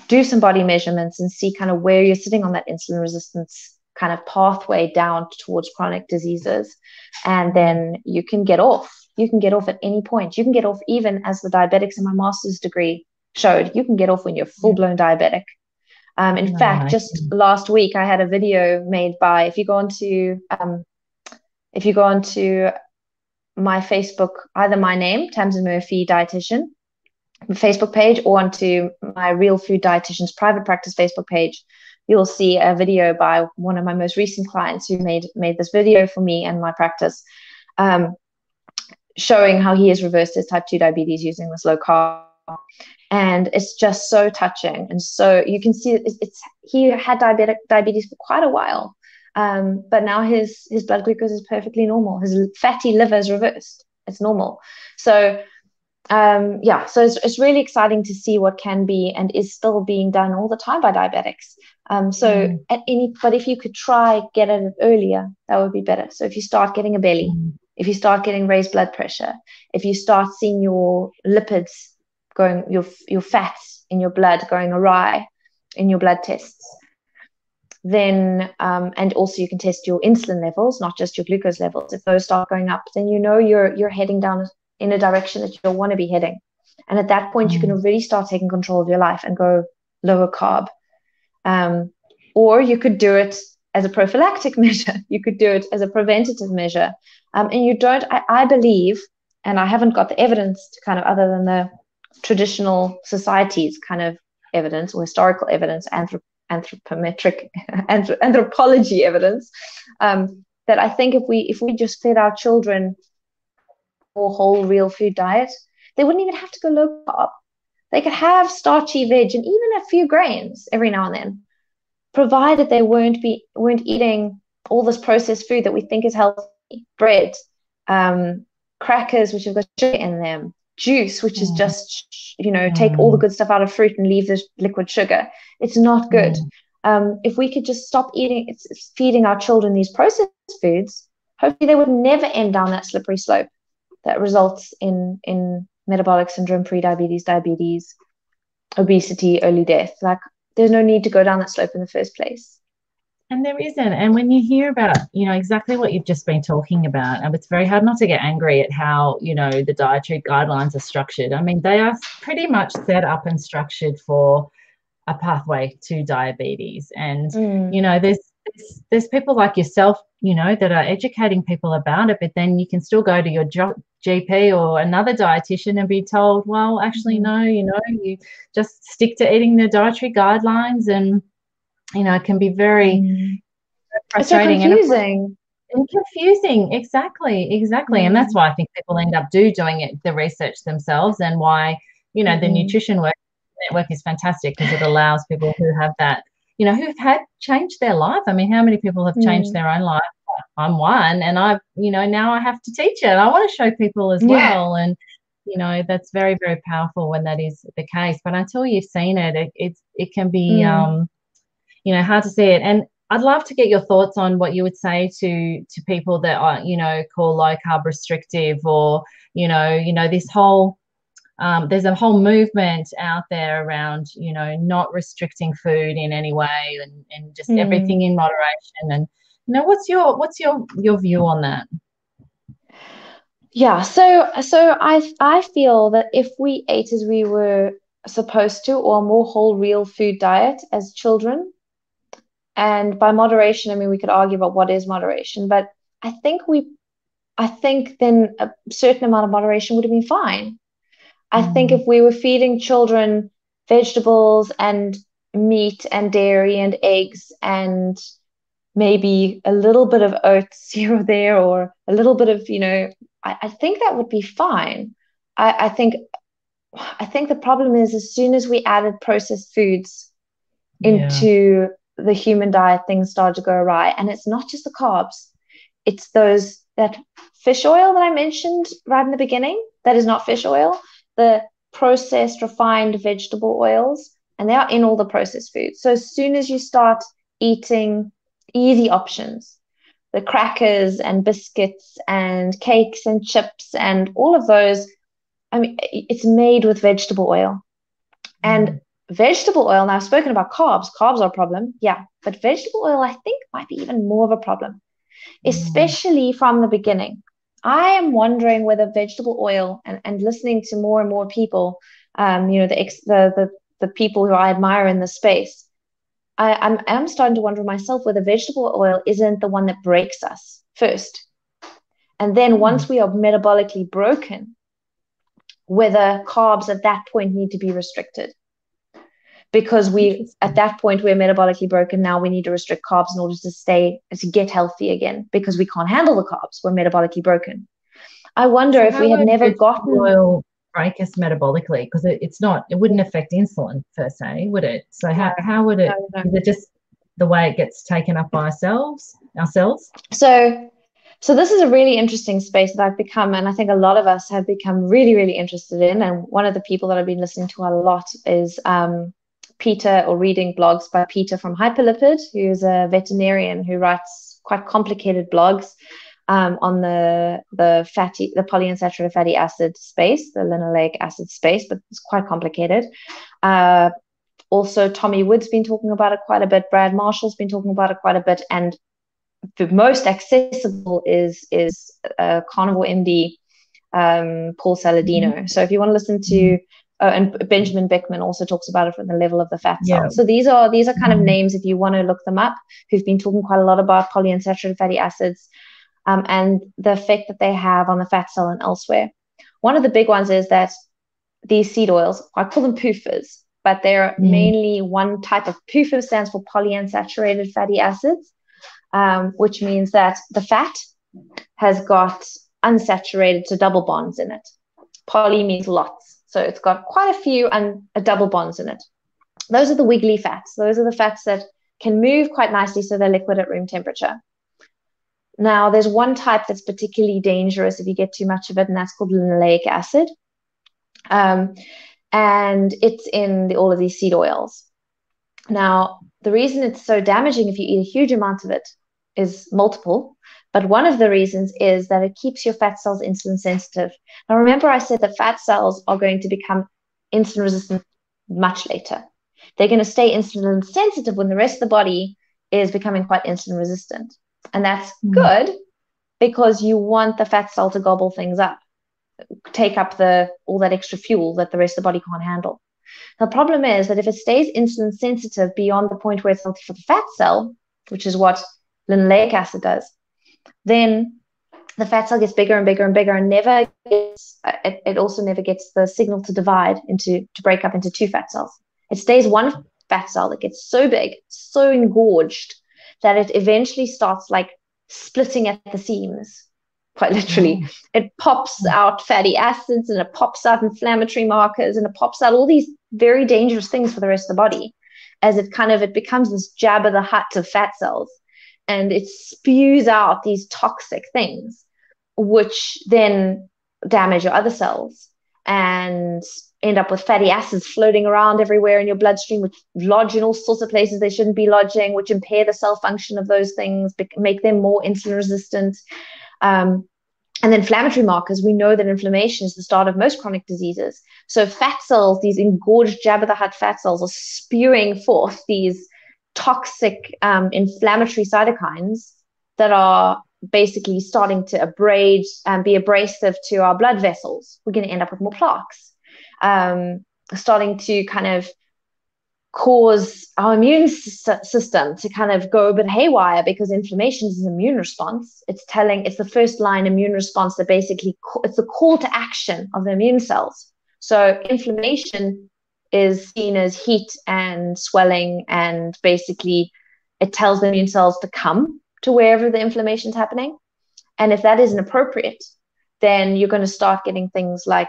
do some body measurements, and see kind of where you're sitting on that insulin resistance kind of pathway down towards chronic diseases. And then you can get off. You can get off at any point. You can get off even, as the diabetics in my master's degree showed, you can get off when you're full-blown diabetic. In fact, just last week I had a video made by, if you go onto my Facebook, either my name, Tamzyn Murphy Dietitian, Facebook page, or onto my Real Food Dietitians private practice Facebook page, you'll see a video by one of my most recent clients who made this video for me and my practice, showing how he has reversed his type 2 diabetes using this low carb. And it's just so touching. And so you can see he had diabetes for quite a while. But now his blood glucose is perfectly normal. His fatty liver is reversed. It's normal. So so it's really exciting to see what can be and is still being done all the time by diabetics. But if you could try get at it earlier, that would be better. So if you start getting a belly, if you start getting raised blood pressure, if you start seeing your lipids going, your fats in your blood going awry in your blood tests, then and also you can test your insulin levels, not just your glucose levels. If those start going up, then you know you're heading down in a direction that you don't want to be heading. And at that point, you can already start taking control of your life and go lower carb. Or you could do it as a prophylactic measure. You could do it as a preventative measure. And you don't, I believe, and I haven't got the evidence to kind of, other than the traditional societies kind of evidence or historical evidence, anthropology evidence, that I think if we just fed our children or whole real food diet, they wouldn't even have to go low carb. They could have starchy veg and even a few grains every now and then, provided they weren't eating all this processed food that we think is healthy, bread, crackers which have got sugar in them, juice which is just take all the good stuff out of fruit and leave the liquid sugar. It's not good. If we could just stop feeding our children these processed foods, hopefully they would never end down that slippery slope that results in metabolic syndrome, prediabetes, diabetes, obesity, early death. Like, there's no need to go down that slope in the first place. And there isn't. And when you hear about, exactly what you've just been talking about, and it's very hard not to get angry at how, the dietary guidelines are structured. I mean, they are pretty much set up and structured for a pathway to diabetes. And, there's people like yourself, that are educating people about it, but then you can still go to your GP or another dietitian and be told, well, actually, no, you just stick to eating the dietary guidelines, and, it can be very frustrating. It's so confusing. And confusing. Exactly. And that's why I think people end up doing the research themselves, and why, the nutrition network is fantastic, because it allows people who have that, who've had changed their life. I mean, how many people have changed their own life? I'm one, and I've, now I have to teach it. I want to show people as well. And, that's very, very powerful when that is the case. But until you've seen it, it can be, hard to see it. And I'd love to get your thoughts on what you would say to people that are, call low carb restrictive, or, this whole, there's a whole movement out there around, not restricting food in any way, and just everything in moderation. And, what's your view on that? Yeah, so I feel that if we ate as we were supposed to, or a more whole real food diet as children, and by moderation, I mean, we could argue about what is moderation, but I think then a certain amount of moderation would have been fine. I think if we were feeding children vegetables and meat and dairy and eggs and maybe a little bit of oats here or there, or a little bit of, I think that would be fine. I think the problem is, as soon as we added processed foods into the human diet, things started to go awry. And it's not just the carbs. It's that fish oil that I mentioned right in the beginning, that is not fish oil, the processed, refined vegetable oils, and they are in all the processed foods. So as soon as you start eating easy options, the crackers and biscuits and cakes and chips and all of those, I mean, it's made with vegetable oil. And vegetable oil, now I've spoken about carbs. Carbs are a problem, but vegetable oil, I think, might be even more of a problem, especially from the beginning. I am wondering whether vegetable oil, and listening to more and more people, the people who I admire in this space, I'm starting to wonder myself whether vegetable oil isn't the one that breaks us first. And then once we are metabolically broken, whether carbs at that point need to be restricted. Because at that point, we're metabolically broken. Now we need to restrict carbs in order to get healthy again, because we can't handle the carbs. We're metabolically broken. I wonder if we had never gotten oil break us metabolically, because it wouldn't affect insulin per se, would it? So how would it? No. Is it just the way it gets taken up by ourselves? So this is a really interesting space that I've become, and I think a lot of us have become really, really interested in. And one of the people that I've been listening to a lot is Peter, or reading blogs by Peter from Hyperlipid, who's a veterinarian who writes quite complicated blogs on the polyunsaturated fatty acid space, the linoleic acid space, but it's quite complicated. Also, Tommy Wood's been talking about it quite a bit. Brad Marshall's been talking about it quite a bit, and the most accessible is Carnivore MD, Paul Saladino. So if you want to listen to and Benjamin Beckman also talks about it from the level of the fat cell. So these are kind of names, if you want to look them up, who've been talking quite a lot about polyunsaturated fatty acids and the effect that they have on the fat cell and elsewhere. One of the big ones is that these seed oils, I call them PUFAs, but they're mainly one type of PUFA, stands for polyunsaturated fatty acids, which means that the fat has got unsaturated, so double bonds in it. Poly means lots. So it's got quite a few and double bonds in it. Those are the wiggly fats. Those are the fats that can move quite nicely, so they're liquid at room temperature. Now, there's one type that's particularly dangerous if you get too much of it, and that's called linoleic acid. And it's in all of these seed oils. Now, the reason it's so damaging if you eat a huge amount of it is multiple. But one of the reasons is that it keeps your fat cells insulin sensitive. Now, remember I said that fat cells are going to become insulin resistant much later. They're going to stay insulin sensitive when the rest of the body is becoming quite insulin resistant. And that's good, because you want the fat cell to gobble things up, take up all that extra fuel that the rest of the body can't handle. The problem is that if it stays insulin sensitive beyond the point where it's healthy for the fat cell, which is what linoleic acid does, then the fat cell gets bigger and bigger and bigger, and it also never gets the signal to break up into two fat cells. It stays one fat cell that gets so big, so engorged, that it eventually starts like splitting at the seams, quite literally. It pops out fatty acids, and it pops out inflammatory markers, and it pops out all these very dangerous things for the rest of the body, as it becomes this Jabba the Hutt of fat cells. And it spews out these toxic things, which then damage your other cells and end up with fatty acids floating around everywhere in your bloodstream, which lodge in all sorts of places they shouldn't be lodging, which impair the cell function of those things, make them more insulin resistant. And then inflammatory markers, we know that inflammation is the start of most chronic diseases. So fat cells, these engorged Jabba the Hutt fat cells, are spewing forth these toxic inflammatory cytokines that are basically starting to abrade and be abrasive to our blood vessels. We're going to end up with more plaques, starting to kind of cause our immune system to kind of go a bit haywire, because inflammation is an immune response. It's the first line immune response that basically, it's the call to action of the immune cells. So inflammation is seen as heat and swelling, and basically it tells the immune cells to come to wherever the inflammation is happening. And if that isn't appropriate, then you're going to start getting things like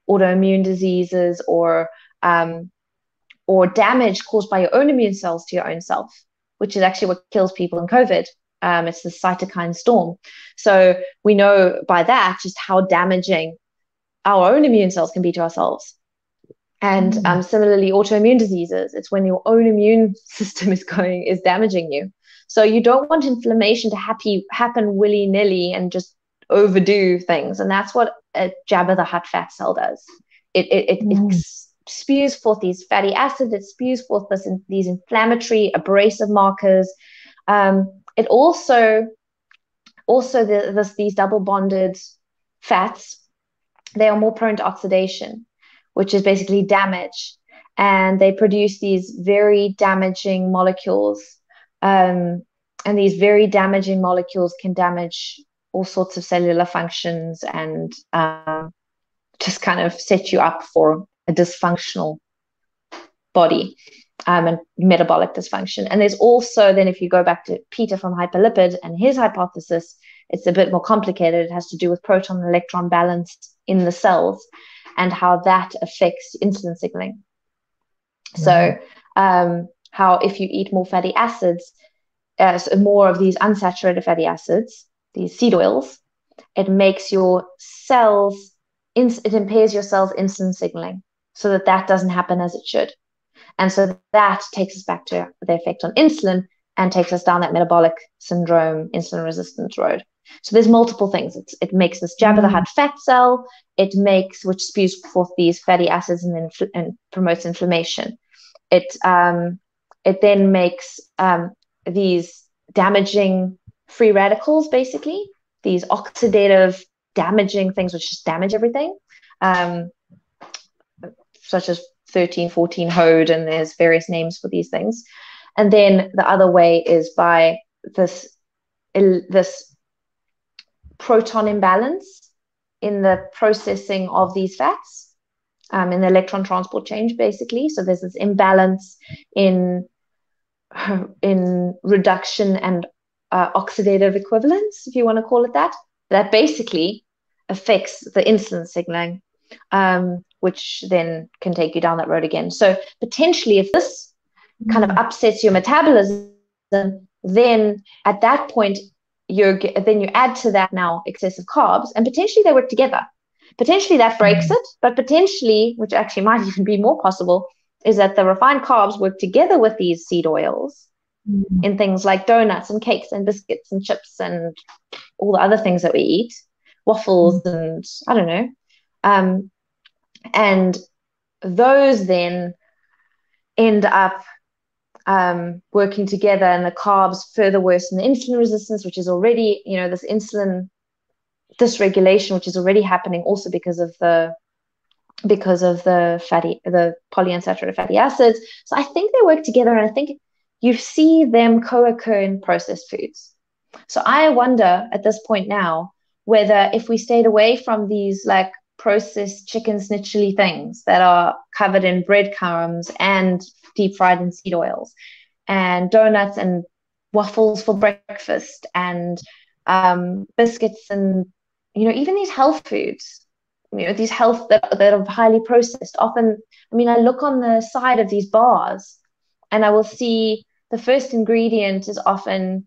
autoimmune diseases or damage caused by your own immune cells to your own self, which is actually what kills people in COVID. It's the cytokine storm. So we know by that just how damaging our own immune cells can be to ourselves. And similarly, autoimmune diseases, it's when your own immune system is damaging you. So you don't want inflammation to happen willy-nilly and just overdo things. And that's what a Jabba the Hutt fat cell does. It spews forth these fatty acids, it spews forth these inflammatory, abrasive markers. It also these double bonded fats, they are more prone to oxidation, which is basically damage. and they produce these very damaging molecules. And these very damaging molecules can damage all sorts of cellular functions and just kind of set you up for a dysfunctional body and metabolic dysfunction. And there's also, then if you go back to Peter from Hyperlipid and his hypothesis, it's a bit more complicated. It has to do with proton and electron balance in the cells and how that affects insulin signaling. So how if you eat more fatty acids, so more of these unsaturated fatty acids, these seed oils, it makes your cells, it impairs your cells' insulin signaling so that doesn't happen as it should. And so that takes us back to the effect on insulin and takes us down that metabolic syndrome, insulin resistance road. So there's multiple things. It makes this Jabba the Hutt fat cell, which spews forth these fatty acids and promotes inflammation. It then makes these damaging free radicals, basically, these oxidative damaging things which just damage everything, such as 13, 14 HOD, and there's various names for these things. And then the other way is by this proton imbalance in the processing of these fats, in the electron transport change, basically. So there's this imbalance in reduction and oxidative equivalence, if you want to call it that basically affects the insulin signaling, which then can take you down that road again. So potentially, if this kind of upsets your metabolism, then at that point, then you add to that now excessive carbs, and potentially they work together. Potentially that breaks it, but potentially, which actually might even be more possible, is that the refined carbs work together with these seed oils in things like donuts and cakes and biscuits and chips and all the other things that we eat, waffles and I don't know. And those then end up working together, and the carbs further worsen the insulin resistance, which is already, this insulin dysregulation, which is already happening also because of the polyunsaturated fatty acids. So I think they work together, and I think you see them co-occur in processed foods. So I wonder at this point now whether if we stayed away from these like processed chicken snitchly things that are covered in breadcrumbs and deep fried in seed oils and donuts and waffles for breakfast and biscuits and even these health foods, these health that are highly processed. Often, I look on the side of these bars and I will see the first ingredient is often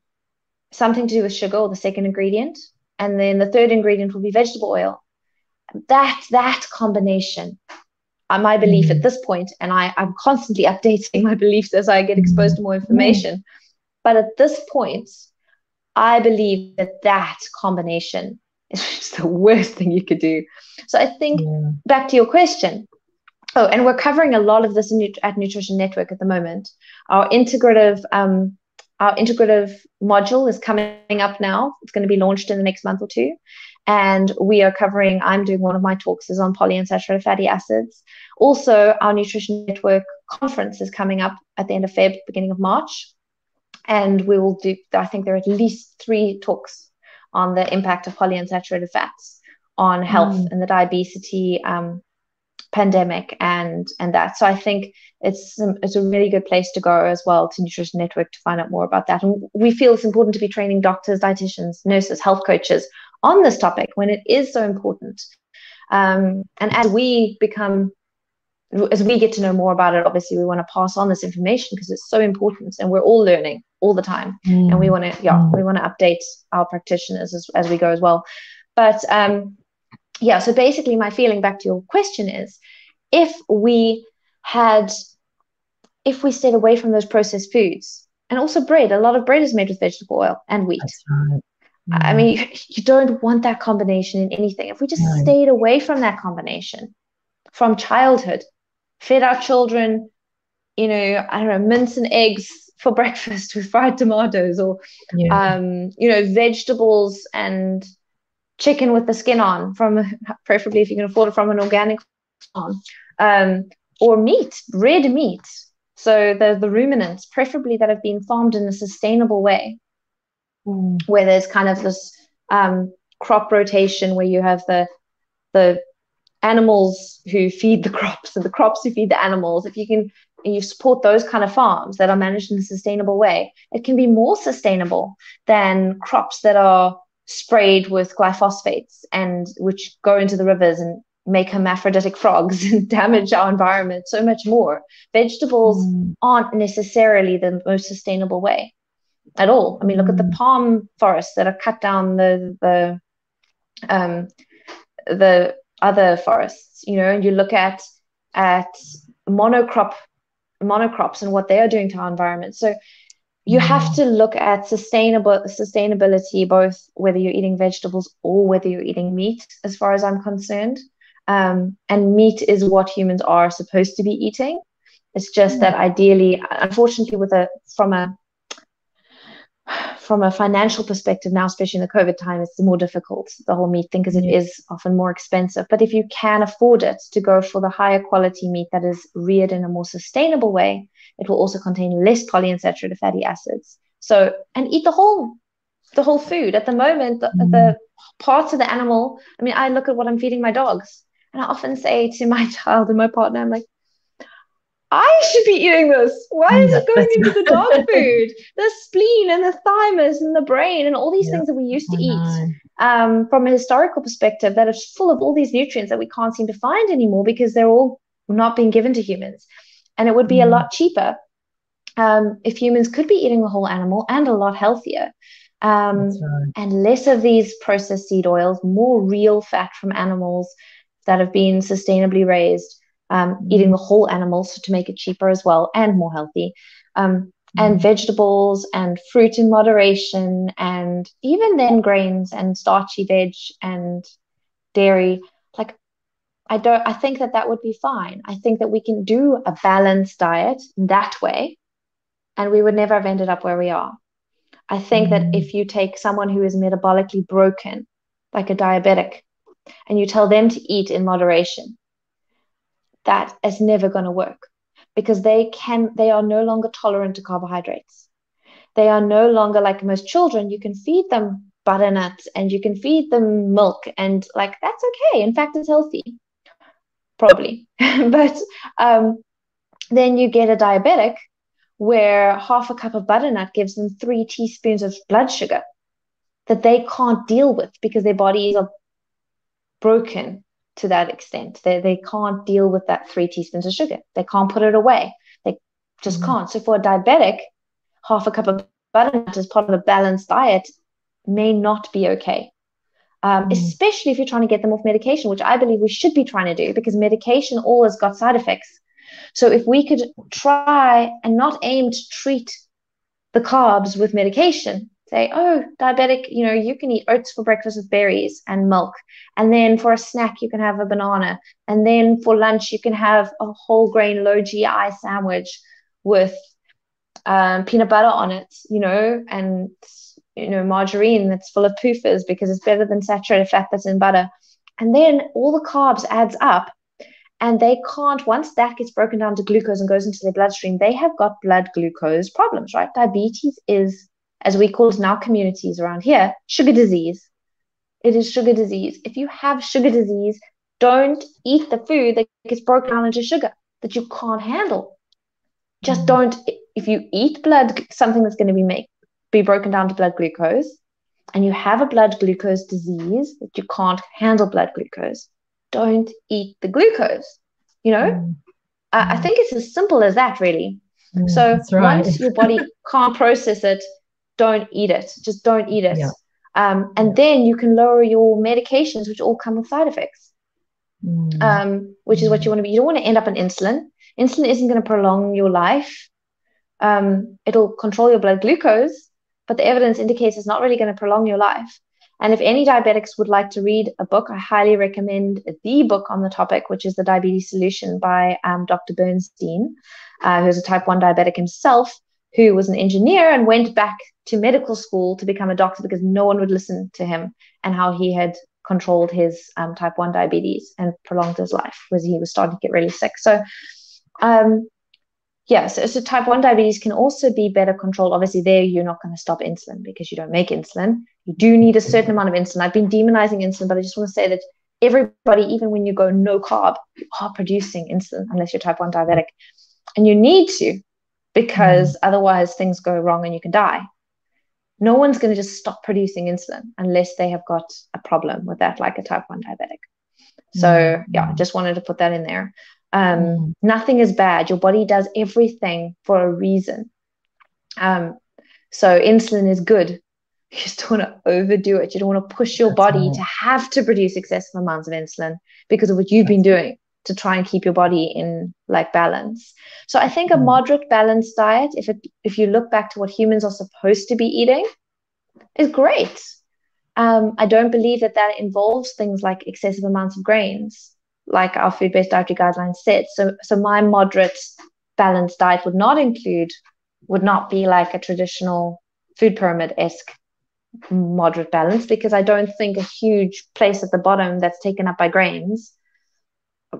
something to do with sugar, or the second ingredient, and then the third ingredient will be vegetable oil. That combination, my belief at this point, and I'm constantly updating my beliefs as I get exposed to more information, but at this point, I believe that combination is just the worst thing you could do. So I think back to your question. Oh, and we're covering a lot of this at Nutrition Network at the moment. Our integrative module is coming up now. It's going to be launched in the next month or two. And I'm doing one of my talks is on polyunsaturated fatty acids. Also, our Nutrition Network conference is coming up at the end of Feb, beginning of March. And we will I think there are at least 3 talks on the impact of polyunsaturated fats on health and the diabetes pandemic and that. So I think it's a really good place to go as well, to Nutrition Network, to find out more about that. And we feel it's important to be training doctors, dietitians, nurses, health coaches on this topic when it is so important. And as we get to know more about it, obviously we want to pass on this information because it's so important, and we're all learning all the time, and we want to update our practitioners as we go as well. But so basically my feeling, back to your question, is if we stayed away from those processed foods, and also bread, a lot of bread is made with vegetable oil and wheat. That's right. You don't want that combination in anything. If we just stayed away from that combination from childhood, fed our children, mince and eggs for breakfast with fried tomatoes, or vegetables and chicken with the skin on, preferably if you can afford it, from an organic farm. or meat, red meat. So the ruminants, preferably that have been farmed in a sustainable way, where there's kind of this crop rotation where you have the animals who feed the crops and the crops who feed the animals. If you can, you support those kind of farms that are managed in a sustainable way, it can be more sustainable than crops that are sprayed with glyphosates and which go into the rivers and make hermaphroditic frogs and damage our environment so much more. Vegetables aren't necessarily the most sustainable way at all. I mean, look at the palm forests that are cut down the other forests, you know, and you look at monocrops and what they are doing to our environment. So you have to look at sustainability, both whether you're eating vegetables or whether you're eating meat, as far as I'm concerned. And meat is what humans are supposed to be eating. It's just that ideally, unfortunately, from a financial perspective now, especially in the COVID time, it's more difficult, the whole meat thing, because it is often more expensive. But if you can afford it, to go for the higher quality meat that is reared in a more sustainable way, it will also contain less polyunsaturated fatty acids. So, and eat the whole food. At the moment, the parts of the animal, I mean, I look at what I'm feeding my dogs, and I often say to my child and my partner, I'm like, I should be eating this. Why is it going into the dog food? The spleen and the thymus and the brain and all these things that we used to eat from a historical perspective that is full of all these nutrients that we can't seem to find anymore because they're all not being given to humans. And it would be a lot cheaper if humans could be eating the whole animal, and a lot healthier. And less of these processed seed oils, more real fat from animals that have been sustainably raised. Eating the whole animal, so to make it cheaper as well and more healthy, and vegetables and fruit in moderation, and even then grains and starchy veg and dairy. Like, I think that would be fine. I think that we can do a balanced diet that way, and we would never have ended up where we are. I think that if you take someone who is metabolically broken, like a diabetic, and you tell them to eat in moderation, that is never going to work, because they are no longer tolerant to carbohydrates. They are no longer, like most children, you can feed them butternuts and you can feed them milk, and like, that's okay. In fact, it's healthy, probably. But then you get a diabetic where half a cup of butternut gives them 3 teaspoons of blood sugar that they can't deal with because their bodies are broken to that extent. They can't deal with that 3 teaspoons of sugar. They can't put it away. They just can't. So for a diabetic, half a cup of butternut as part of a balanced diet may not be okay. Especially if you're trying to get them off medication, which I believe we should be trying to do, because medication always got side effects. So if we could try and not aim to treat the carbs with medication, say, oh, diabetic, you know, you can eat oats for breakfast with berries and milk. And then for a snack, you can have a banana. And then for lunch, you can have a whole grain, low GI sandwich with peanut butter on it, you know, and, you know, margarine that's full of PUFAs because it's better than saturated fat that's in butter. And then all the carbs adds up. And they can't, once that gets broken down to glucose and goes into their bloodstream, they have got blood glucose problems, right? Diabetes is, as we call it in our communities around here, sugar disease. It is sugar disease. If you have sugar disease, don't eat the food that gets broken down into sugar that you can't handle. Just don't. If you eat something that's going to be broken down to blood glucose, and you have a blood glucose disease that you can't handle blood glucose, don't eat the glucose, you know? I think it's as simple as that, really. So once your body can't process it, don't eat it. Just don't eat it. And then you can lower your medications, which all come with side effects, which is what you want to be. You don't want to end up on insulin. Insulin isn't going to prolong your life. It'll control your blood glucose, but the evidence indicates it's not really going to prolong your life. And if any diabetics would like to read a book, I highly recommend the book on the topic, which is The Diabetes Solution by Dr. Bernstein, who's a type 1 diabetic himself, who was an engineer and went back to medical school to become a doctor because no one would listen to him, and how he had controlled his type 1 diabetes and prolonged his life, because he was starting to get really sick. So Yeah, so type 1 diabetes can also be better controlled. Obviously, there you're not going to stop insulin because you don't make insulin. You do need a certain amount of insulin. I've been demonizing insulin, but I just want to say that everybody, even when you go no carb, you are producing insulin unless you're type 1 diabetic. And you need to, because otherwise things go wrong and you can die. No one's going to just stop producing insulin unless they have got a problem with that, like a type 1 diabetic. So yeah, I just wanted to put that in there. Nothing is bad. Your body does everything for a reason. So insulin is good. You just don't want to overdo it. You don't want to push your body to have to produce excessive amounts of insulin because of what you've been doing to try and keep your body in like balance. So I think a moderate balanced diet, if you look back to what humans are supposed to be eating, is great. I don't believe that involves things like excessive amounts of grains, like our food-based dietary guidelines said. So my moderate balanced diet would not be like a traditional food pyramid-esque moderate balance, because I don't think a huge place at the bottom that's taken up by grains,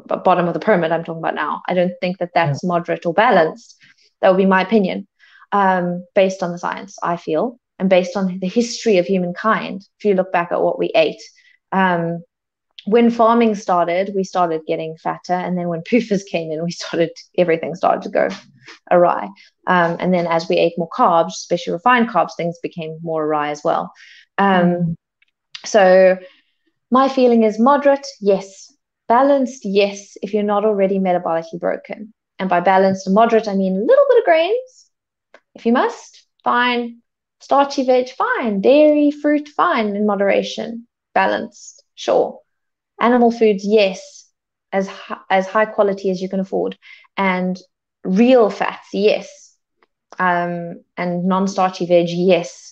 bottom of the pyramid I'm talking about now, I don't think that that's moderate or balanced. That would be my opinion, based on the science, I feel, and based on the history of humankind. If you look back at what we ate, when farming started, we started getting fatter, and then when poofers came in, everything started to go awry. And then as we ate more carbs, especially refined carbs, things became more awry as well. So my feeling is moderate, yes. Balanced, yes, if you're not already metabolically broken. And by balanced and moderate, I mean a little bit of grains, if you must, fine. Starchy veg, fine. Dairy, fruit, fine, in moderation. Balanced, sure. Animal foods, yes, as high quality as you can afford. And real fats, yes. And non-starchy veg, yes.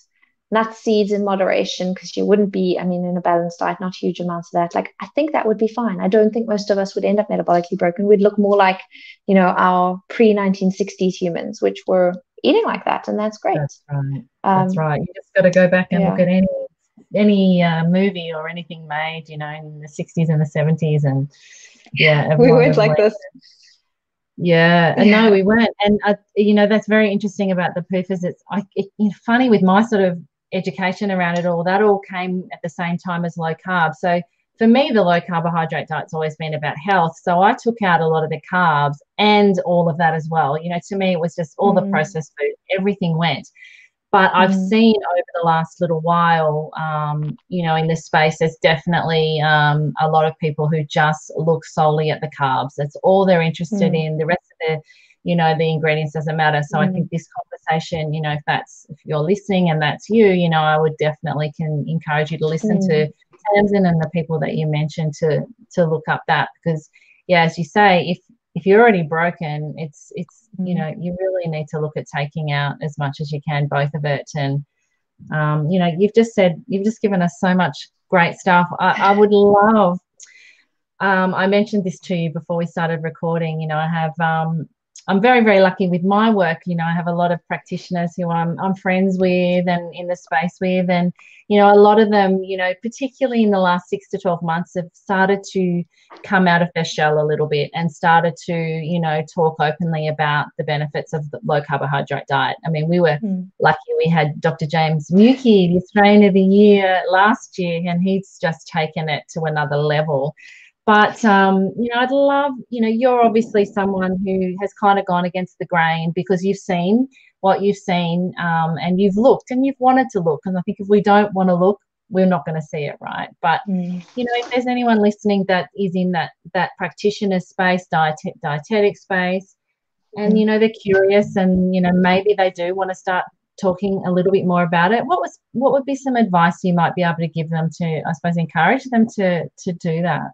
Nuts, seeds in moderation, because you wouldn't be, in a balanced diet, not huge amounts of that. Like, I think that would be fine. I don't think most of us would end up metabolically broken. We'd look more like, our pre-1960s humans, which were eating like that, and that's great. That's right. That's right. You just got to go back and look at any movie or anything made, in the 60s and the 70s, and we weren't like this. No, we weren't. And that's very interesting about the poofers. It's funny with my sort of education around it all. That all came at the same time as low carb. So for me, the low carbohydrate diet's always been about health. So I took out a lot of the carbs and all of that as well. To me, it was just all the processed food. Everything went. But I've seen over the last little while, in this space, there's definitely a lot of people who just look solely at the carbs. That's all they're interested in. The rest of the ingredients doesn't matter. So I think this conversation, if you're listening and that's you, I would definitely can encourage you to listen to Tamzyn and the people that you mentioned to look up that, because, as you say, if you're already broken, it's you really need to look at taking out as much as you can, both of it. And you've just given us so much great stuff. I would love, I mentioned this to you before we started recording, I have I'm very, very lucky with my work. I have a lot of practitioners who I'm friends with and in the space with, and a lot of them, particularly in the last 6 to 12 months, have started to come out of their shell a little bit and started to, talk openly about the benefits of the low carbohydrate diet. We were lucky. We had Dr. James Murphy, the Australian of the Year last year, and he's just taken it to another level. But, I'd love, you're obviously someone who has kind of gone against the grain because you've seen what you've seen, and you've looked and you've wanted to look. And I think if we don't want to look, we're not going to see it, right? But, if there's anyone listening that is in that practitioner space, dietetic space, and, they're curious and, maybe they do want to start talking a little bit more about it, what would be some advice you might be able to give them to, I suppose, encourage them to do that?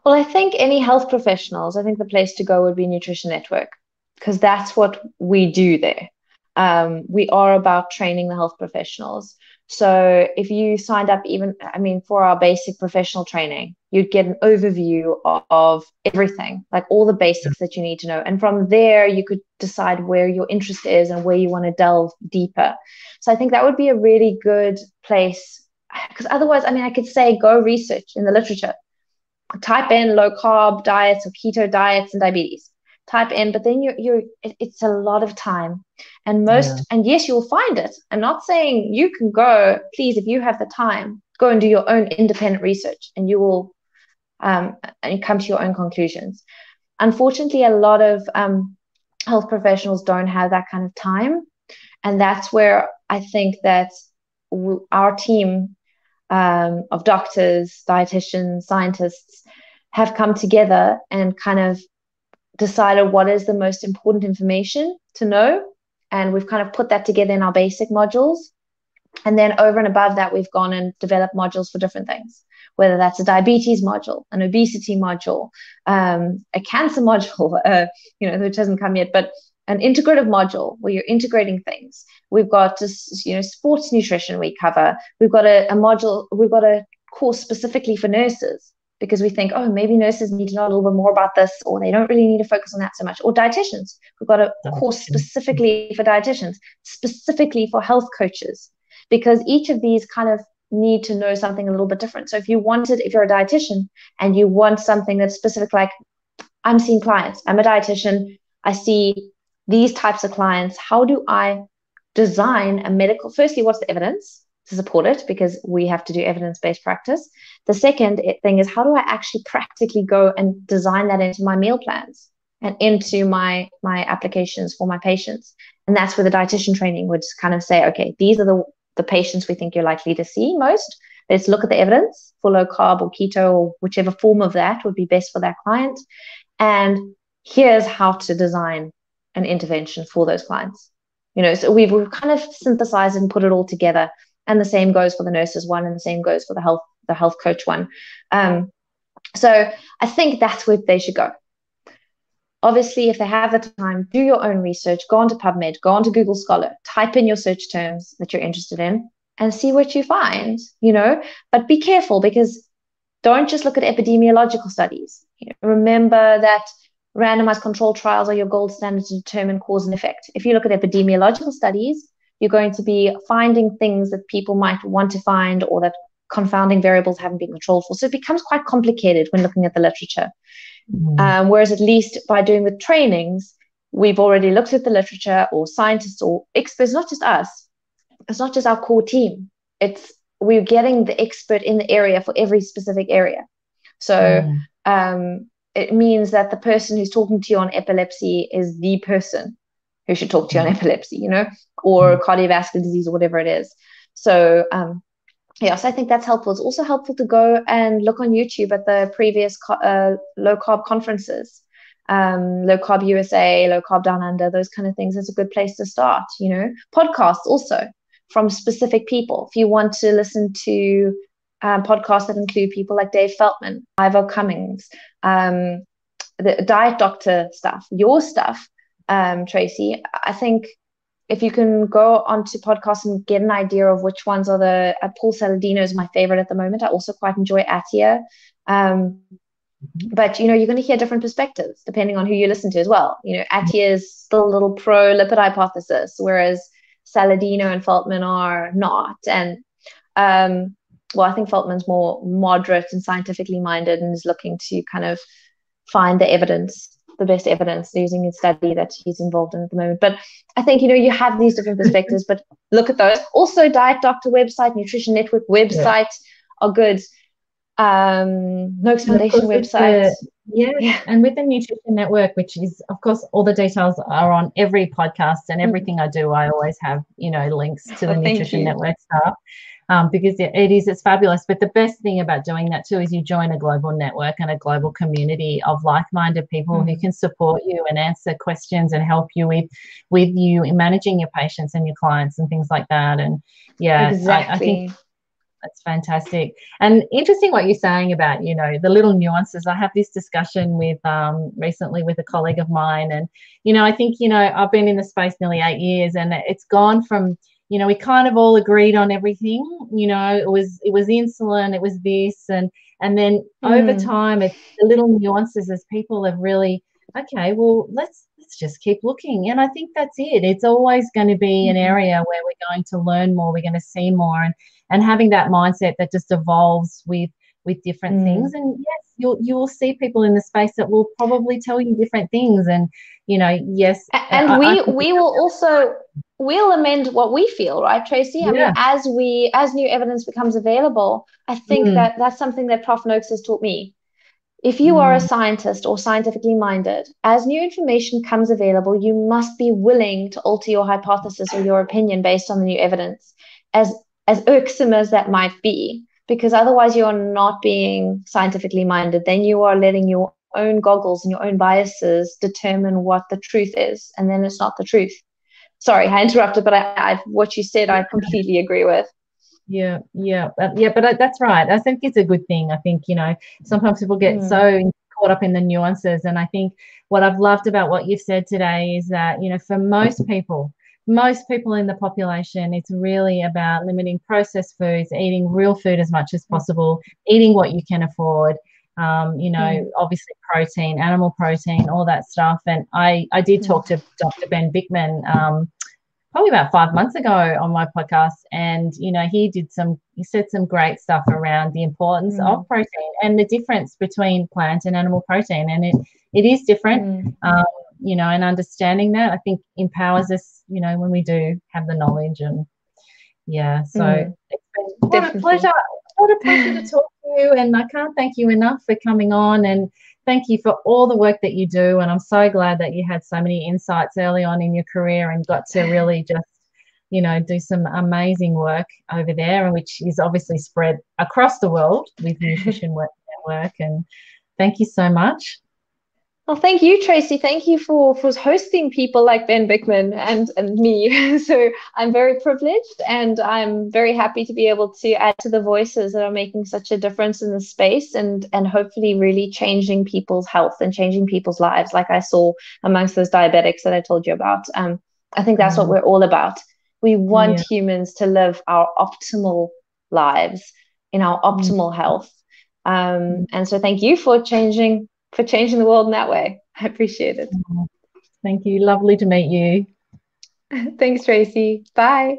Well, I think any health professionals, I think the place to go would be Nutrition Network, because that's what we do there. We are about training the health professionals. So if you signed up for our basic professional training, you'd get an overview of everything, like all the basics that you need to know. And from there, you could decide where your interest is and where you want to delve deeper. So I think that would be a really good place, because otherwise, I could say go research in the literature. Type in low carb diets or keto diets and diabetes. type in, but then it's a lot of time. And yes, you'll find it. I'm not saying you can go, please, if you have the time, go and do your own independent research and you will and come to your own conclusions. Unfortunately, a lot of health professionals don't have that kind of time. And that's where I think that our team of doctors, dietitians, scientists have come together and kind of decided what is the most important information to know. And we've kind of put that together in our basic modules. And then over and above that, we've gone and developed modules for different things, whether that's a diabetes module, an obesity module, a cancer module, which hasn't come yet, but an integrative module where you're integrating things. We've got just, sports nutrition we cover. We've got a module, we've got a course specifically for nurses because we think, oh, maybe nurses need to know a little bit more about this, or they don't really need to focus on that so much. Or dietitians. We've got a course specifically for dietitians, specifically for health coaches, because each of these kind of need to know something a little bit different. So if you're a dietitian and you want something that's specific, like I'm seeing clients, I'm a dietitian, I see these types of clients, how do I design a medical, firstly, what's the evidence to support it? Because we have to do evidence-based practice. The second thing is, how do I actually practically go and design that into my meal plans and into my applications for my patients? And that's where the dietitian training would kind of say, okay, these are the patients we think you're likely to see most. Let's look at the evidence for low carb or keto or whichever form of that would be best for that client. And here's how to design an intervention for those clients. So we've kind of synthesized and put it all together. And the same goes for the nurses one, and the same goes for the health coach one. So I think that's where they should go. Obviously, if they have the time, do your own research, go onto PubMed, go onto Google Scholar, type in your search terms that you're interested in and see what you find, but be careful, because don't just look at epidemiological studies. Remember that randomized controlled trials are your gold standard to determine cause and effect. If you look at epidemiological studies, you're going to be finding things that people might want to find, or that confounding variables haven't been controlled for. So it becomes quite complicated when looking at the literature. Whereas at least by doing the trainings, we've already looked at the literature, or scientists or experts, not just us. It's not just our core team. We're getting the expert in the area for every specific area. So it means that the person who's talking to you on epilepsy is the person who should talk to you on epilepsy, or cardiovascular disease, or whatever it is. So so I think that's helpful. It's also helpful to go and look on YouTube at the previous low carb conferences, Low Carb USA, Low Carb Down Under, those kind of things. It's a good place to start. Podcasts also from specific people. If you want to listen to podcasts that include people like Dave Feltman, Ivo Cummings, the diet doctor stuff, your stuff, Tracy, I think if you can go onto podcasts and get an idea of which ones are Paul Saladino is my favorite at the moment. I also quite enjoy Atia. But, you're going to hear different perspectives depending on who you listen to as well. Atia is still a little pro lipid hypothesis, whereas Saladino and Feltman are not. And, I think Feltman's more moderate and scientifically minded and is looking to kind of find the best evidence using a study that he's involved in at the moment. But I think, you have these different perspectives, but look at those. Also, Diet Doctor website, Nutrition Network website are good. Noakes Foundation website. And with the Nutrition Network, which is, of course, all the details are on every podcast, and everything I do, I always have, links to the Nutrition Network stuff. Because it's fabulous. But the best thing about doing that too is you join a global network and a global community of like-minded people who can support you and answer questions and help you with you in managing your patients and your clients and things like that. And exactly. I think that's fantastic. And interesting what you're saying about, the little nuances. I have this discussion with recently with a colleague of mine, and, I think, I've been in the space nearly 8 years, and it's gone from, we kind of all agreed on everything. It was insulin, it was this, and then over time, it's the little nuances as people have really, okay, well, let's just keep looking. And I think that's it. It's always going to be an area where we're going to learn more, we're going to see more, and having that mindset that just evolves with different things. And you will see people in the space that will probably tell you different things. And, yes, And we will also we'll amend what we feel, right, Tracy? I mean, yeah. as new evidence becomes available, I think Mm, that that's something that Prof Noakes has taught me. If you are a mm, scientist or scientifically minded, as new information comes available, you must be willing to alter your hypothesis or your opinion based on the new evidence, as irksome as that might be, because otherwise you are not being scientifically minded. Then you are letting your own goggles and your own biases determine what the truth is, and then it's not the truth. Sorry, I interrupted, but what you said, I completely agree with. but that's right. I think it's a good thing. I think, sometimes people get Mm, so caught up in the nuances. And I think what I've loved about what you've said today is that, for most people in the population, it's really about limiting processed foods, eating real food as much as mm, possible, eating what you can afford. mm, Obviously protein, animal protein, all that stuff. And I did mm, talk to Dr. Ben Bickman, probably about 5 months ago on my podcast. And, he said some great stuff around the importance of mm, protein and the difference between plant and animal protein. And it is different, mm, and understanding that, I think, empowers us, when we do have the knowledge. And yeah, so mm, it's been definitely. what a pleasure to talk to you. And I can't thank you enough for coming on, and thank you for all the work that you do. And I'm so glad that you had so many insights early on in your career and got to really just, do some amazing work over there, and which is obviously spread across the world with Nutrition Network. And thank you so much. Well, thank you, Tracy. Thank you for hosting people like Ben Bickman and me. So I'm very privileged, and I'm very happy to be able to add to the voices that are making such a difference in the space, and hopefully really changing people's health and changing people's lives, like I saw amongst those diabetics that I told you about. I think that's what Mm, we're all about. We want yeah. humans to live our optimal lives in our Mm, optimal health. mm, And so thank you for changing the world in that way. I appreciate it. mm. Thank you. Lovely to meet you. Thanks, Tracy. Bye.